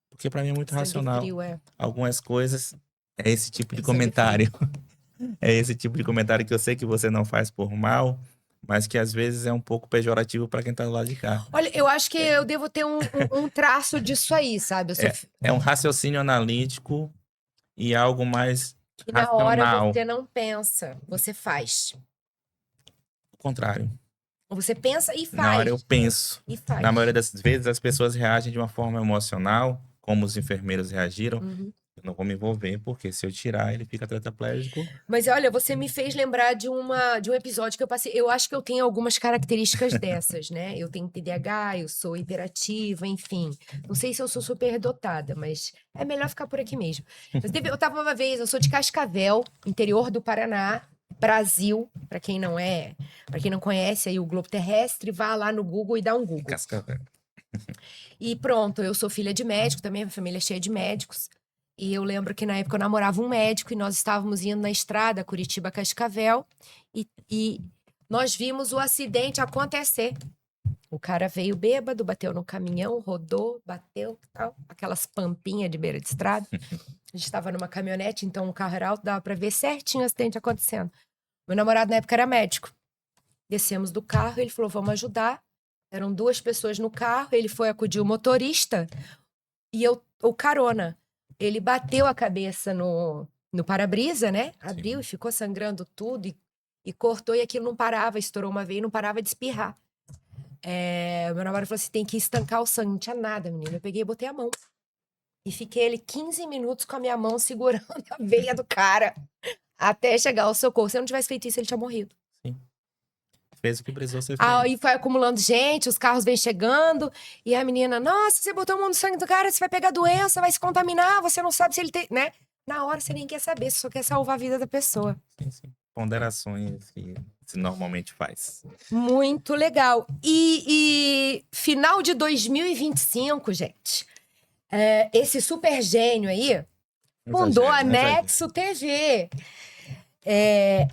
Porque para mim é muito Sangue racional. frio, Algumas coisas é esse tipo de Sangue comentário. É esse tipo de comentário que eu sei que você não faz por mal, mas que às vezes é um pouco pejorativo para quem tá do lado de cá. Olha, eu acho que eu devo ter um traço disso aí, sabe? Eu sou É um raciocínio analítico e algo mais que na hora racional. você não pensa, você faz. O contrário. Você pensa e Na hora eu faz. penso. E faz. Na maioria das vezes as pessoas reagem de uma forma emocional, como os enfermeiros reagiram. Eu não vou me envolver, porque se eu tirar, ele fica tetraplégico. Mas olha, você me fez lembrar de um episódio que eu passei. Eu acho que eu tenho algumas características dessas, né? Eu tenho TDAH, eu sou hiperativa, enfim. Não sei se eu sou superdotada, mas é melhor ficar por aqui mesmo. Eu tava uma vez, eu sou de Cascavel, interior do Paraná, Brasil, para quem não conhece aí o globo terrestre, vá lá no Google e dá um Google. Cascavel. E pronto, eu sou filha de médico também, minha família é cheia de médicos. E eu lembro que na época eu namorava um médico e nós estávamos indo na estrada Curitiba-Cascavel e nós vimos o acidente acontecer. O cara veio bêbado, bateu no caminhão, rodou, bateu, tal, aquelas pampinhas de beira de estrada. A gente estava numa caminhonete, então o carro era alto, dava para ver certinho o acidente acontecendo. Meu namorado na época era médico. Descemos do carro, ele falou, vamos ajudar. Eram 2 pessoas no carro, ele foi acudir o motorista e o carona. Ele bateu a cabeça no para-brisa, né? Abriu e ficou sangrando tudo e cortou e aquilo não parava, estourou uma veia e não parava de espirrar. Meu namorado falou assim, tem que estancar o sangue. Não tinha nada, menina. Eu peguei e botei a mão. E fiquei ele 15 minutos com a minha mão segurando a veia do cara até chegar ao socorro. Se eu não tivesse feito isso, ele tinha morrido. Sim. Fez o que precisou ser feito. Aí foi acumulando gente, os carros vêm chegando. E a menina, nossa, você botou a mão no sangue do cara, você vai pegar doença, vai se contaminar, você não sabe se ele tem, né? Na hora você nem quer saber, você só quer salvar a vida da pessoa. Sim. Ponderações que se normalmente faz. Muito legal. E final de 2025, gente, esse super gênio aí fundou a Nexo TV.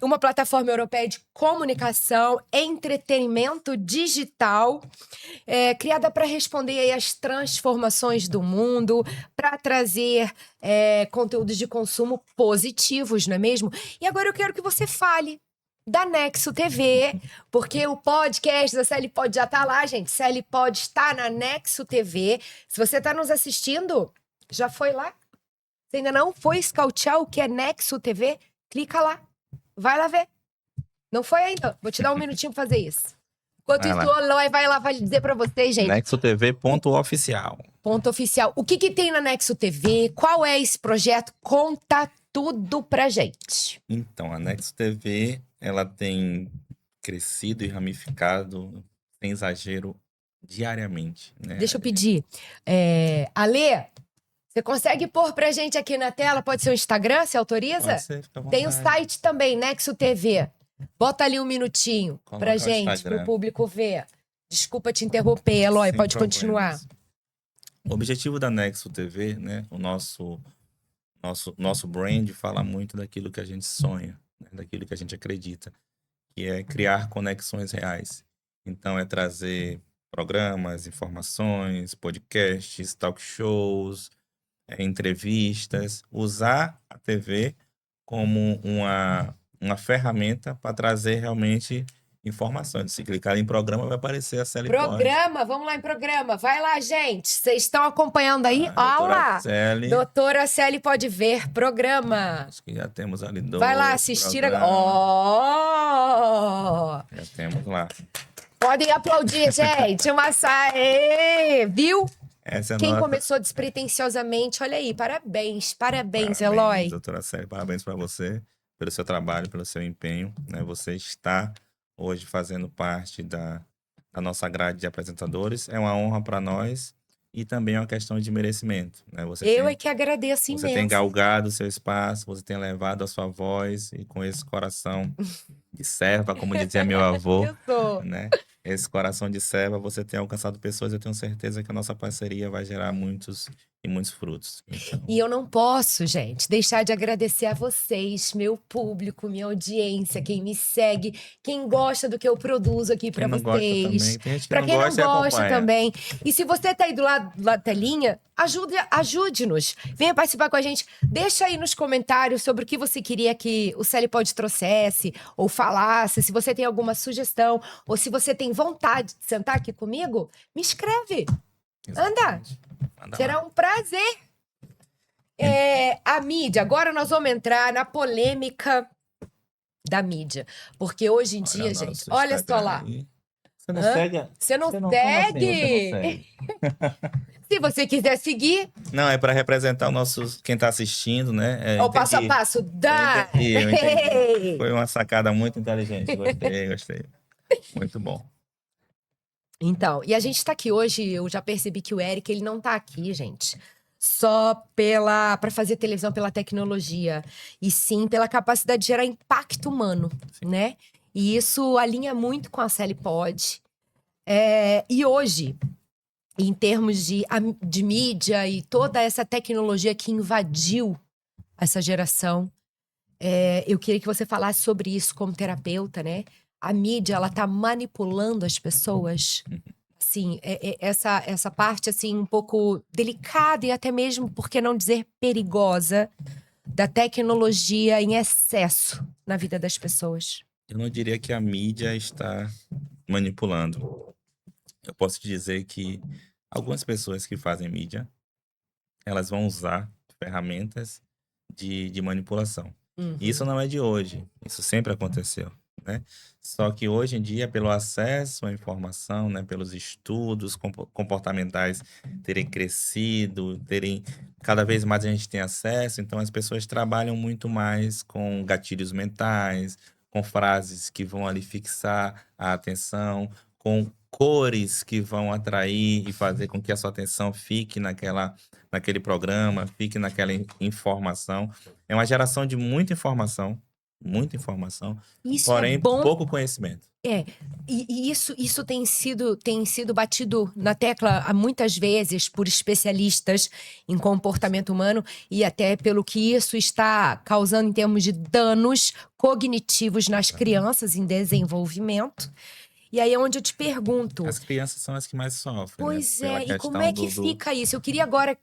Uma plataforma europeia de comunicação, entretenimento digital, criada para responder aí às transformações do mundo, para trazer conteúdos de consumo positivos, não é mesmo? E agora eu quero que você fale da Nexo TV, porque o podcast da CL Pod já tá lá, gente. CL Pod está na Nexo TV. Se você está nos assistindo, já foi lá? Você ainda não foi escautear o que é Nexo TV? Clica lá. Vai lá ver. Não foi ainda? Vou te dar um minutinho pra fazer isso. Enquanto isso, o Aloy vai lá vai dizer pra vocês, gente. NexoTV.oficial. Ponto oficial. O que tem na Nexo TV? Qual é esse projeto? Conta tudo pra gente. Então, a Nexo TV, ela tem crescido e ramificado, sem exagero, diariamente, né? Deixa eu pedir. Alê, você consegue pôr pra gente aqui na tela? Pode ser o Instagram, você autoriza? Pode ser, fica à vontade. Tem o site também, Nexo TV. Bota ali um minutinho pra gente, pro público ver. Desculpa te interromper, Eloy, pode continuar. O objetivo da Nexo TV, né? O nosso brand fala muito daquilo que a gente sonha, né, daquilo que a gente acredita, que é criar conexões reais. Então, é trazer programas, informações, podcasts, talk shows, entrevistas, usar a TV como uma ferramenta para trazer realmente informações. Se clicar em programa, vai aparecer a CL Pod. Programa, vamos lá em programa. Vai lá, gente. Vocês estão acompanhando aí? Olha lá. Doutora CL pode ver programa. Acho que já temos ali 2. Vai lá assistir agora. Já temos lá. Podem aplaudir, gente. Uma viu? Quem nota... começou despretensiosamente, olha aí, parabéns, Eloy. Doutora CL, parabéns para você, pelo seu trabalho, pelo seu empenho, né? Você está hoje fazendo parte da nossa grade de apresentadores, é uma honra para nós e também é uma questão de merecimento, né? É que agradeço imenso. Você tem galgado o seu espaço, você tem levado a sua voz e com esse coração de serva, como dizia meu avô, eu sou. Né? Esse coração de serva, você tem alcançado pessoas, eu tenho certeza que a nossa parceria vai gerar muitos frutos. Então... E eu não posso, gente, deixar de agradecer a vocês, meu público, minha audiência, quem me segue, quem gosta do que eu produzo aqui pra vocês. Pra quem não gosta também. E se você tá aí do lado da telinha, ajude-nos. Venha participar com a gente. Deixa aí nos comentários sobre o que você queria que o CL Pod trouxesse ou falasse. Se você tem alguma sugestão ou se você tem vontade de sentar aqui comigo, me escreve. Exatamente. Anda. Será um prazer. A mídia. Agora nós vamos entrar na polêmica da mídia. Porque hoje em dia, gente, olha só lá. Você não segue? Você não segue? Se você quiser seguir... Não, é para representar quem está assistindo, né? O passo a passo. Eu entendi. Foi uma sacada muito inteligente. Gostei. Muito bom. Então, e a gente tá aqui hoje, eu já percebi que o Eric, ele não tá aqui, gente, só para fazer televisão pela tecnologia, e sim pela capacidade de gerar impacto humano, né? E isso alinha muito com a CL Pod. E hoje, em termos de mídia e toda essa tecnologia que invadiu essa geração. Eu queria que você falasse sobre isso como terapeuta, né? A mídia, ela tá manipulando as pessoas. Assim, essa parte, assim, um pouco delicada e até mesmo, por que não dizer perigosa, da tecnologia em excesso na vida das pessoas. Eu não diria que a mídia está manipulando. Eu posso te dizer que algumas pessoas que fazem mídia, elas vão usar ferramentas de manipulação. E isso não é de hoje, isso sempre aconteceu, né? Só que hoje em dia, pelo acesso à informação, né, pelos estudos comportamentais terem crescido, cada vez mais a gente tem acesso, então as pessoas trabalham muito mais com gatilhos mentais, com frases que vão ali fixar a atenção, com cores que vão atrair e fazer com que a sua atenção fique naquele programa, fique naquela informação. É uma geração de muita informação, Isso é porém bom. pouco conhecimento. E isso tem sido batido na tecla muitas vezes por especialistas em comportamento humano e até pelo que isso está causando em termos de danos cognitivos nas crianças em desenvolvimento. E aí é onde eu te pergunto. As crianças são as que mais sofrem, né? Pois Pela e como questão é que fica isso? Eu queria agora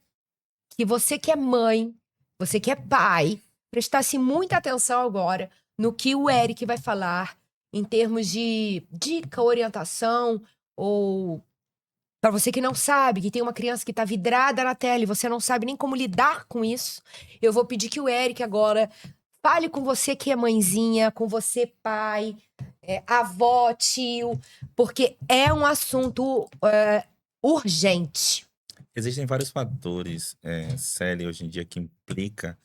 que você que é mãe, você que é pai, prestasse muita atenção agora no que o Eric vai falar em termos de dica, orientação, ou para você que não sabe, que tem uma criança que está vidrada na tela e você não sabe nem como lidar com isso, eu vou pedir que o Eric agora fale com você que é mãezinha, com você pai, avó, tio, porque é um assunto urgente. Existem vários fatores, Célia, hoje em dia, que implica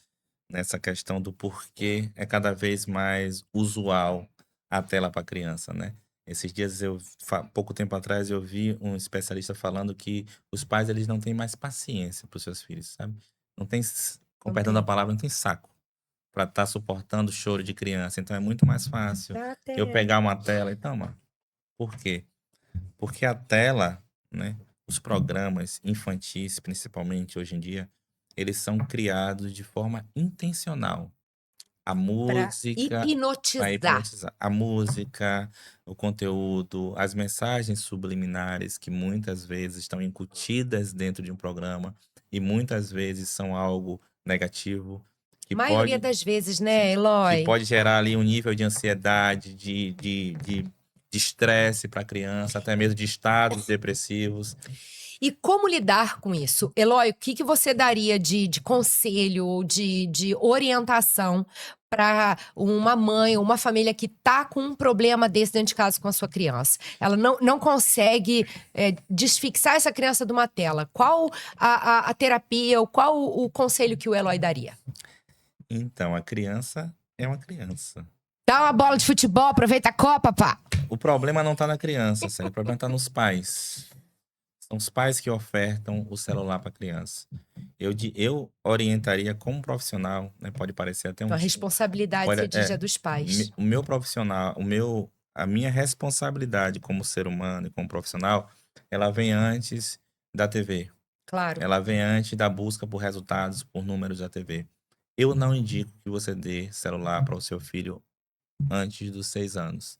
nessa questão do porquê é cada vez mais usual a tela para criança, né? Esses dias, pouco tempo atrás, eu vi um especialista falando que os pais eles não têm mais paciência para os seus filhos, sabe? Não tem, com Não perdão tem. da palavra, não tem saco para estar suportando o choro de criança. Então é muito mais fácil eu pegar uma tela e toma. Por quê? Porque a tela, né, os programas infantis, principalmente hoje em dia, eles são criados de forma intencional. A Para música, para hipnotizar. hipnotizar. A música, o conteúdo, as mensagens subliminares que muitas vezes estão incutidas dentro de um programa e muitas vezes são algo negativo, que Maioria pode, das vezes, sim, né, que Eloy? pode gerar ali um nível de ansiedade, de estresse para a criança, até mesmo de estados depressivos. E como lidar com isso? Eloy, o que você daria de conselho, de orientação para uma mãe ou uma família que está com um problema desse dentro de casa com a sua criança? Ela não consegue desfixar essa criança de uma tela. Qual a terapia, ou qual o conselho que o Eloy daria? Então, a criança é uma criança. Dá uma bola de futebol, aproveita a Copa, pá! O problema não está na criança, o problema está nos pais. São os pais que ofertam o celular para a criança. Eu orientaria como profissional, né? Pode parecer até A responsabilidade, você diz, é dos pais. o meu profissional, a minha responsabilidade como ser humano e como profissional, ela vem antes da TV. Claro. Ela vem antes da busca por resultados, por números da TV. Eu não indico que você dê celular para o seu filho antes dos 6 anos.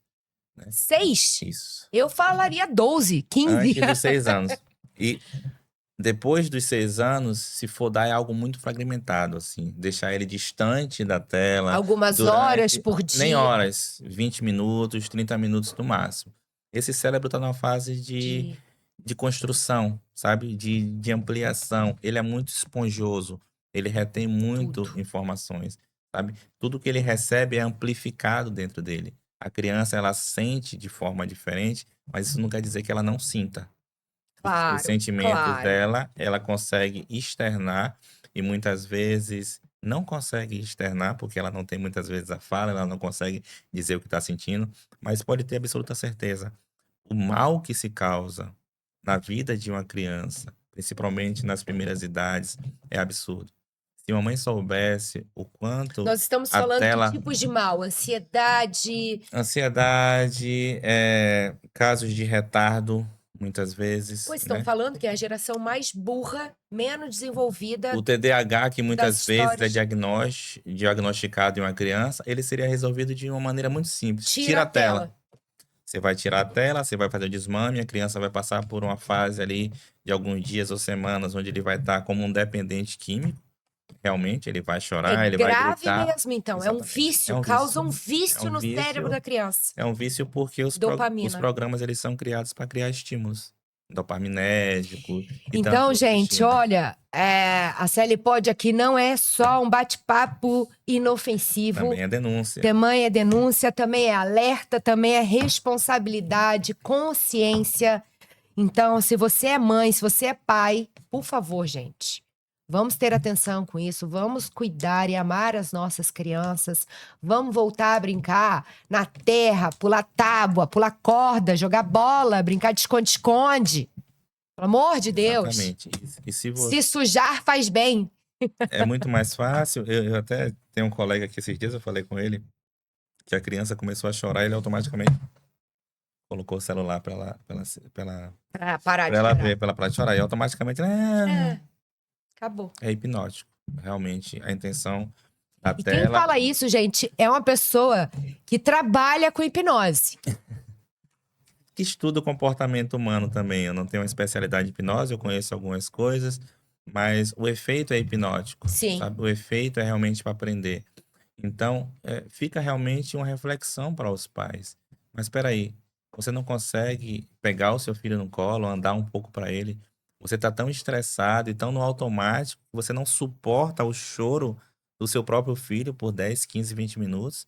Né? 6? Isso. Eu falaria 12, 15. Antes dos 6 anos. E depois dos 6 anos, se for dar, é algo muito fragmentado, assim. Deixar ele distante da tela. Algumas horas por dia. Nem horas, 20 minutos, 30 minutos no máximo. Esse cérebro está numa fase de construção, sabe? De ampliação. Ele é muito esponjoso. Ele retém muito informações, sabe? Tudo que ele recebe é amplificado dentro dele. A criança, ela sente de forma diferente, mas isso não quer dizer que ela não sinta. Claro, Os sentimentos dela, ela consegue externar e muitas vezes não consegue externar, porque ela não tem muitas vezes a fala, ela não consegue dizer o que está sentindo, mas pode ter absoluta certeza. O mal que se causa na vida de uma criança, principalmente nas primeiras idades, é absurdo. Se uma mãe soubesse o quanto Nós estamos a falando tela... de tipos de mal, ansiedade... Ansiedade, casos de retardo muitas vezes, Pois estão né? falando que é a geração mais burra, menos desenvolvida O TDAH, que das muitas vezes é histórias. diagnosticado em uma criança, ele seria resolvido de uma maneira muito simples. Tira Tira a a tela. tela. Você vai tirar a tela, você vai fazer o desmame, a criança vai passar por uma fase ali de alguns dias ou semanas onde ele vai estar como um dependente químico. Realmente, ele vai É chorar, ele vai grave gritar. mesmo, então. É um Exatamente. É vício, um causa vício. um É vício um no cérebro vício. da criança. É um vício porque os Dopamina. programas eles são criados para criar estímulos. Dopaminérgico e tantos Então, outros gente, estímulos. olha, a Celi Pod aqui não é só um bate-papo inofensivo. Também é denúncia. Também é denúncia, também é alerta, também é responsabilidade, consciência. Então, se você é mãe, se você é pai, por favor, gente, vamos ter atenção com isso, vamos cuidar e amar as nossas crianças, vamos voltar a brincar na terra, pular tábua, pular corda, jogar bola, brincar de esconde-esconde. Pelo amor de Deus. Exatamente. E se você... Se sujar faz bem. É muito mais fácil. Eu até tenho um colega que esses dias eu falei com ele que a criança começou a chorar e ele automaticamente colocou o celular para Pra parar de ela chorar. ver, para ela parar de chorar. E automaticamente Acabou. é hipnótico. Realmente, a intenção da E quem tela. fala isso, gente, é uma pessoa que trabalha com hipnose. Que estuda o comportamento humano também. Eu não tenho uma especialidade em hipnose, eu conheço algumas coisas, mas o efeito é hipnótico, Sim. sabe? O efeito é realmente para aprender. Então, fica realmente uma reflexão para os pais. Mas espera aí, você não consegue pegar o seu filho no colo, andar um pouco para ele? Você está tão estressado e tão no automático que você não suporta o choro do seu próprio filho por 10, 15, 20 minutos?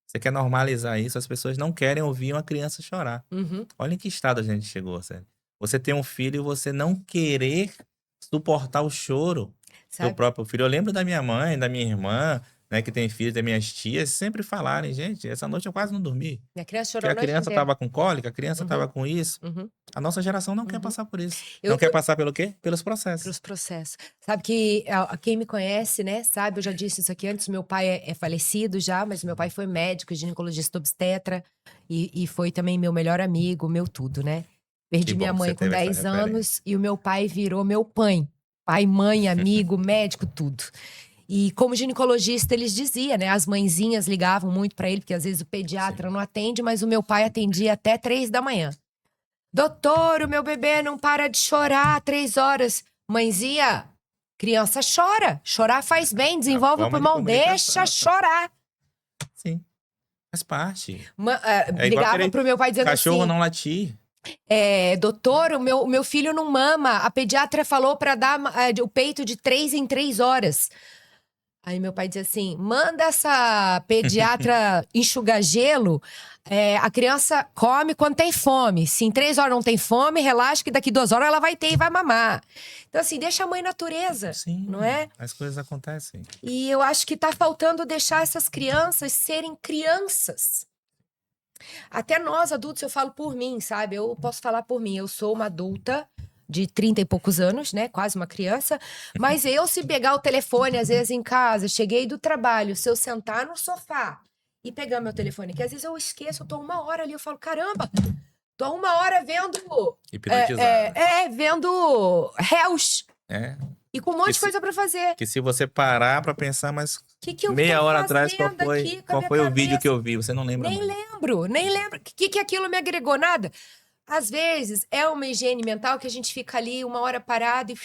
Você quer normalizar isso, as pessoas não querem ouvir uma criança chorar. Uhum. Olha em que estado a gente chegou, sério. Você tem um filho e você não querer suportar o choro do próprio filho. Eu lembro da minha mãe, da minha irmã, né, que tem filhos, das minhas tias, sempre falarem, gente, essa noite eu quase não dormi. Minha criança Porque chorou a a noite criança inteira. estava com cólica, a criança estava com isso. Uhum. A nossa geração não quer Uhum. passar por isso. Eu Não quer tô- passar pelo quê? Pelos processos. Pelos processos. Sabe que quem me conhece, né, sabe, eu já disse isso aqui antes, meu pai é falecido já, mas meu pai foi médico, ginecologista obstetra e foi também meu melhor amigo, meu tudo, né? Perdi Que bom minha que mãe você com teve essa 10 anos referência. e o meu pai virou meu pai. Pai, mãe, amigo, médico, tudo. E como ginecologista, eles diziam, né? As mãezinhas ligavam muito pra ele, porque às vezes o pediatra Sim. não atende, mas o meu pai atendia até 3 da manhã. Doutor, o meu bebê não para de chorar 3 horas. Mãezinha, criança chora. Chorar faz bem, desenvolve o forma de pulmão, comunicação. deixa chorar. Sim, faz parte. igual Ligava aquele pro meu pai dizendo cachorro assim: não latir. doutor, o meu filho não mama. A pediatra falou pra dar o peito de 3 em 3 horas. Aí meu pai dizia assim: manda essa pediatra enxugar gelo. A criança come quando tem fome. Se em 3 horas não tem fome, relaxa que daqui 2 horas ela vai ter e vai mamar. Então, assim, deixa a mãe natureza, Sim, não é? as coisas acontecem. E eu acho que tá faltando deixar essas crianças serem crianças. Até nós, adultos, eu falo por mim, sabe? Eu posso falar por mim. Eu sou uma adulta de 30 e poucos anos, né? Quase uma criança. Mas eu, se pegar o telefone, às vezes em casa, cheguei do trabalho, se eu sentar no sofá e pegar meu telefone, que às vezes eu esqueço, eu tô 1 hora ali, eu falo, caramba, tô 1 hora vendo. Hipnotizado. Vendo réus. É. E com um monte de coisa pra fazer. Que se você parar pra pensar, mas Que eu meia tô hora atrás, fazendo aqui com a qual minha foi o vídeo cabeça? que eu vi? Você não lembra Nem mais. nem lembro. O que aquilo me agregou? Nada. Às vezes, é uma higiene mental que a gente fica ali 1 hora parado e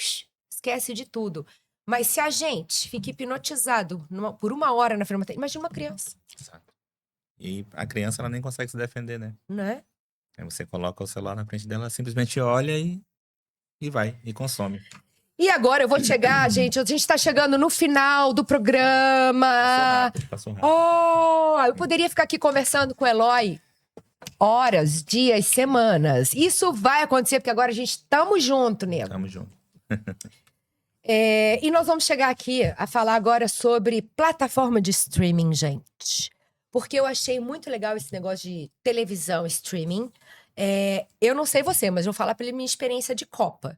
esquece de tudo. Mas se a gente fica hipnotizado por 1 hora na frente, imagina uma criança, Exato. E a criança, ela nem consegue se defender, né? né? Aí você coloca o celular na frente dela, ela simplesmente olha e vai, e consome. E agora eu vou chegar, gente. A gente tá chegando no final do programa. Passou rápido. Oh, eu poderia ficar aqui conversando com o Eloy horas, dias, semanas. Isso vai acontecer, porque agora a gente estamos junto, nego. Tamo junto. E nós vamos chegar aqui a falar agora sobre plataforma de streaming, gente. Porque eu achei muito legal esse negócio de televisão, streaming. Eu não sei você, mas eu vou falar pela minha experiência de Copa.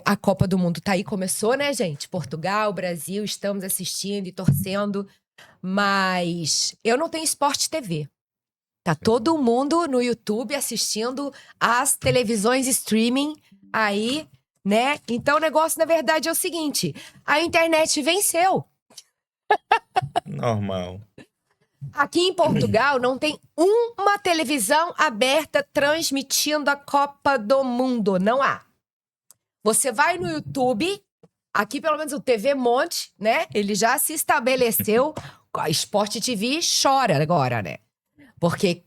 A Copa do Mundo tá aí, começou, né, gente? Portugal, Brasil, estamos assistindo e torcendo. Mas eu não tenho Sport TV. Tá todo mundo no YouTube assistindo as televisões streaming aí, né? Então o negócio, na verdade, é o seguinte: a internet venceu. Normal. Aqui em Portugal não tem uma televisão aberta transmitindo a Copa do Mundo. Não há. Você vai no YouTube, aqui pelo menos o TV Monte, né? Ele já se estabeleceu. A Sport TV chora agora, né? Porque.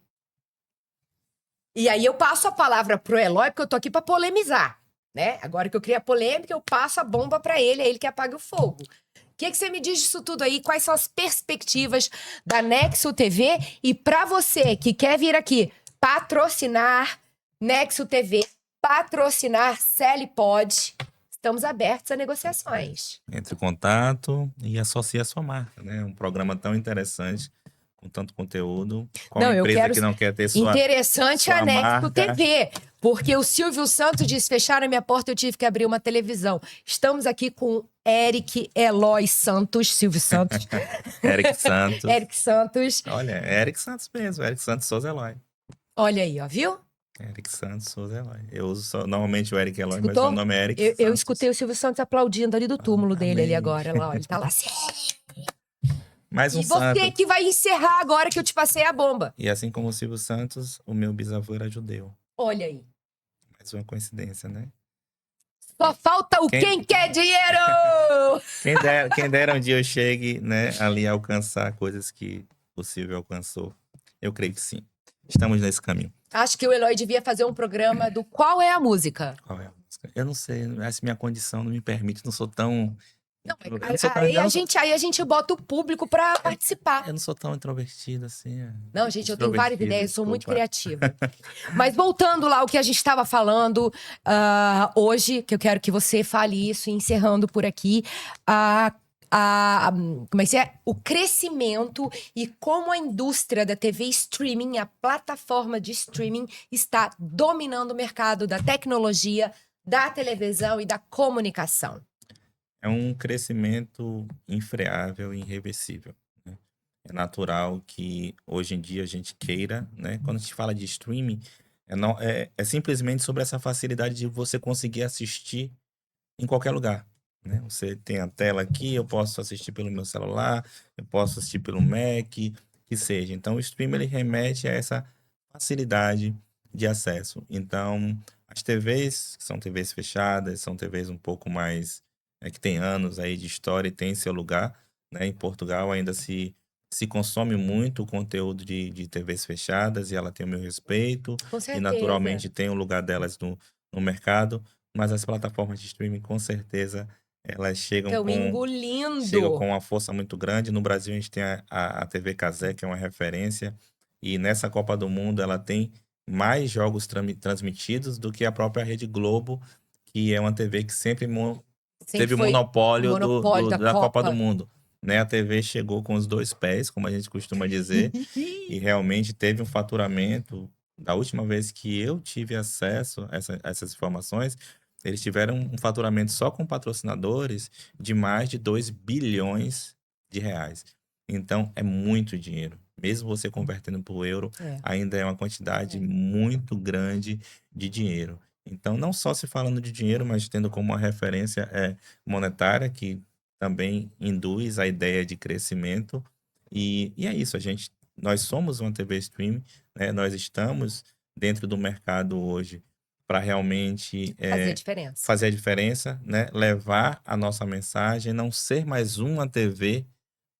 E aí eu passo a palavra pro Eloy, porque eu tô aqui pra polemizar, né? Agora que eu criei a polêmica, eu passo a bomba pra ele, é ele que apaga o fogo. O que você me diz disso tudo aí? Quais são as perspectivas da Nexo TV? E pra você que quer vir aqui patrocinar Nexo TV, patrocinar CeliPod, estamos abertos a negociações. Entre em contato e associe a sua marca, né? Um programa tão interessante, com tanto conteúdo. Qual Não, eu empresa quero que não quer ter sua interessante a Nexo marca? TV, porque o Silvio Santos disse: fecharam a minha porta, eu tive que abrir uma televisão. Estamos aqui com Eric Eloy Santos, Silvio Santos. Eric Santos. Eric Santos. Olha, é Eric Santos mesmo, Eric Santos Souza Eloy. Olha aí, ó, viu? Eric Santos Souza Eloy. Eu uso normalmente o Eric Eloy, Escutou? mas meu nome é Eric Santos. Eu escutei o Silvio Santos aplaudindo ali do túmulo dele ali amém. agora. Lá, ó, ele tá lá assim. Mais um E você santo. que vai encerrar agora que eu te passei a bomba. E assim como o Silvio Santos, o meu bisavô era judeu. Olha aí. Mais uma coincidência, né? Só falta o quem quer dinheiro! Quem dera um dia eu chegue, né, ali a alcançar coisas que o Silvio alcançou. Eu creio que sim. Estamos nesse caminho. Acho que o Eloy devia fazer um programa do Qual é a Música? Qual é a música? Eu não sei, essa minha condição não me permite, não sou tão... Não, aí a gente bota o público pra participar. Eu não sou tão introvertido assim. Não, gente, eu tenho várias ideias, sou muito desculpa. criativa. Mas voltando lá ao que a gente estava falando hoje, que eu quero que você fale isso, encerrando por aqui, como é que é? O crescimento e como a indústria da TV streaming, a plataforma de streaming, está dominando o mercado da tecnologia, da televisão e da comunicação. É um crescimento infreável e irreversível, né? É natural que hoje em dia a gente queira, né? Quando a gente fala de streaming, é simplesmente sobre essa facilidade de você conseguir assistir em qualquer lugar, né? Você tem a tela aqui, eu posso assistir pelo meu celular, eu posso assistir pelo Mac, que seja. Então, o streaming ele remete a essa facilidade de acesso. Então, as TVs, que são TVs fechadas, são TVs um pouco mais... que tem anos aí de história e tem seu lugar, né? Em Portugal ainda se consome muito o conteúdo de TVs fechadas e ela tem o meu respeito. Com certeza. E naturalmente tem o lugar delas no mercado, mas as plataformas de streaming com certeza elas chegam com uma força muito grande. No Brasil a gente tem a TV Cazé, que é uma referência, e nessa Copa do Mundo ela tem mais jogos transmitidos do que a própria Rede Globo, que é uma TV que sempre teve o monopólio da Copa do Mundo, né? A TV chegou com os dois pés, como a gente costuma dizer, e realmente teve um faturamento. Da última vez que eu tive acesso a essas informações, eles tiveram um faturamento só com patrocinadores de mais de 2 bilhões de reais. Então, é muito dinheiro. Mesmo você convertendo para o euro, ainda é uma quantidade muito grande de dinheiro. Então, não só se falando de dinheiro, mas tendo como uma referência monetária, que também induz a ideia de crescimento. E é isso, nós somos uma TV streaming, né? Nós estamos dentro do mercado hoje para realmente fazer a diferença, né? Levar a nossa mensagem, não ser mais uma TV,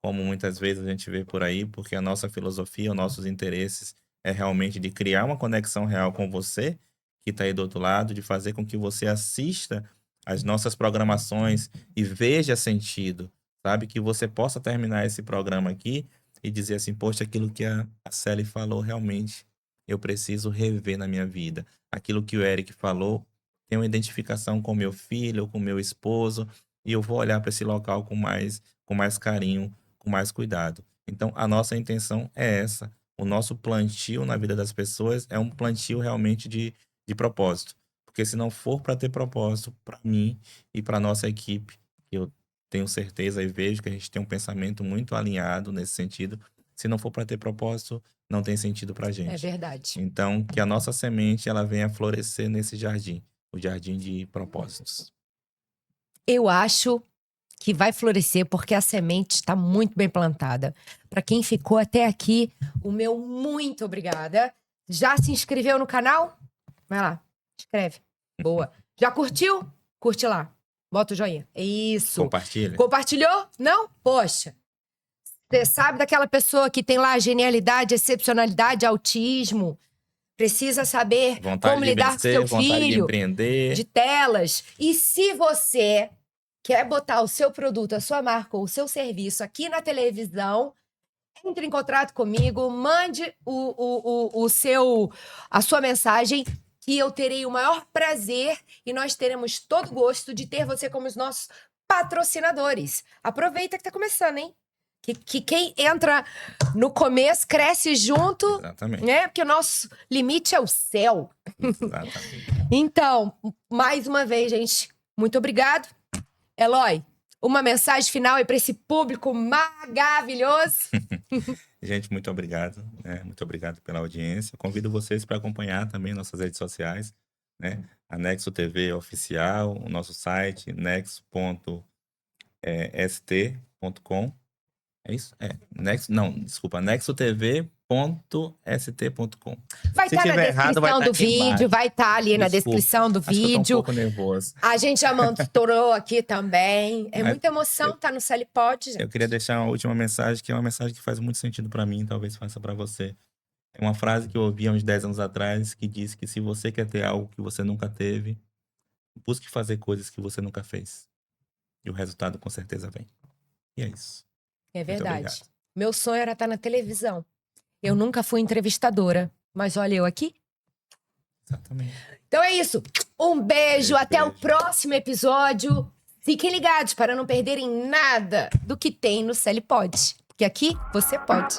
como muitas vezes a gente vê por aí, porque a nossa filosofia, os nossos interesses é realmente de criar uma conexão real com você, que está aí do outro lado, de fazer com que você assista as nossas programações e veja sentido, sabe? Que você possa terminar esse programa aqui e dizer assim, poxa, aquilo que a Celi falou, realmente eu preciso rever na minha vida. Aquilo que o Eric falou, tem uma identificação com meu filho, com meu esposo, e eu vou olhar para esse local com mais carinho, com mais cuidado. Então, a nossa intenção é essa. O nosso plantio na vida das pessoas é um plantio realmente de propósito. Porque se não for para ter propósito, para mim e para nossa equipe, eu tenho certeza e vejo que a gente tem um pensamento muito alinhado nesse sentido. Se não for para ter propósito, não tem sentido pra gente. É verdade. Então, que a nossa semente ela venha florescer nesse jardim, o jardim de propósitos. Eu acho que vai florescer porque a semente está muito bem plantada. Para quem ficou até aqui, o meu muito obrigada. Já se inscreveu no canal? Vai lá, inscreve. Boa. Já curtiu? Curte lá. Bota o joinha. Isso. Compartilha. Compartilhou? Não? Poxa. Você sabe daquela pessoa que tem lá genialidade, excepcionalidade, autismo, precisa saber Vontade como de lidar vencer, com seu vontade de filho, empreender. de telas. E se você quer botar o seu produto, a sua marca ou o seu serviço aqui na televisão, entre em contato comigo, mande a sua mensagem, que eu terei o maior prazer e nós teremos todo gosto de ter você como os nossos patrocinadores. Aproveita que tá começando, hein? Que quem entra no começo cresce junto, Exatamente. né? Porque o nosso limite é o céu. Exatamente. Então, mais uma vez, gente, muito obrigado. Eloy, uma mensagem final aí para esse público maravilhoso. Gente, muito obrigado, né? Muito obrigado pela audiência. Convido vocês para acompanhar também nossas redes sociais, né? A Nexo TV Oficial, o nosso site, nexo.st.com. É isso? nexotv.st.com. Vai estar na descrição do vídeo, vai estar ali na descrição do vídeo. Acho que eu tô um pouco nervoso. A gente já montou aqui também. É muita emoção estar no CELIPOD, gente. Eu queria deixar uma última mensagem, que é uma mensagem que faz muito sentido para mim, talvez faça para você. É uma frase que eu ouvi há uns 10 anos atrás, que diz que se você quer ter algo que você nunca teve, busque fazer coisas que você nunca fez. E o resultado com certeza vem. E é isso. É verdade. Meu sonho era estar na televisão. Eu nunca fui entrevistadora, mas olha eu aqui. Exatamente. Então é isso. Um beijo, até o próximo episódio. Fiquem ligados para não perderem nada do que tem no CELIPOD. Porque aqui você pode.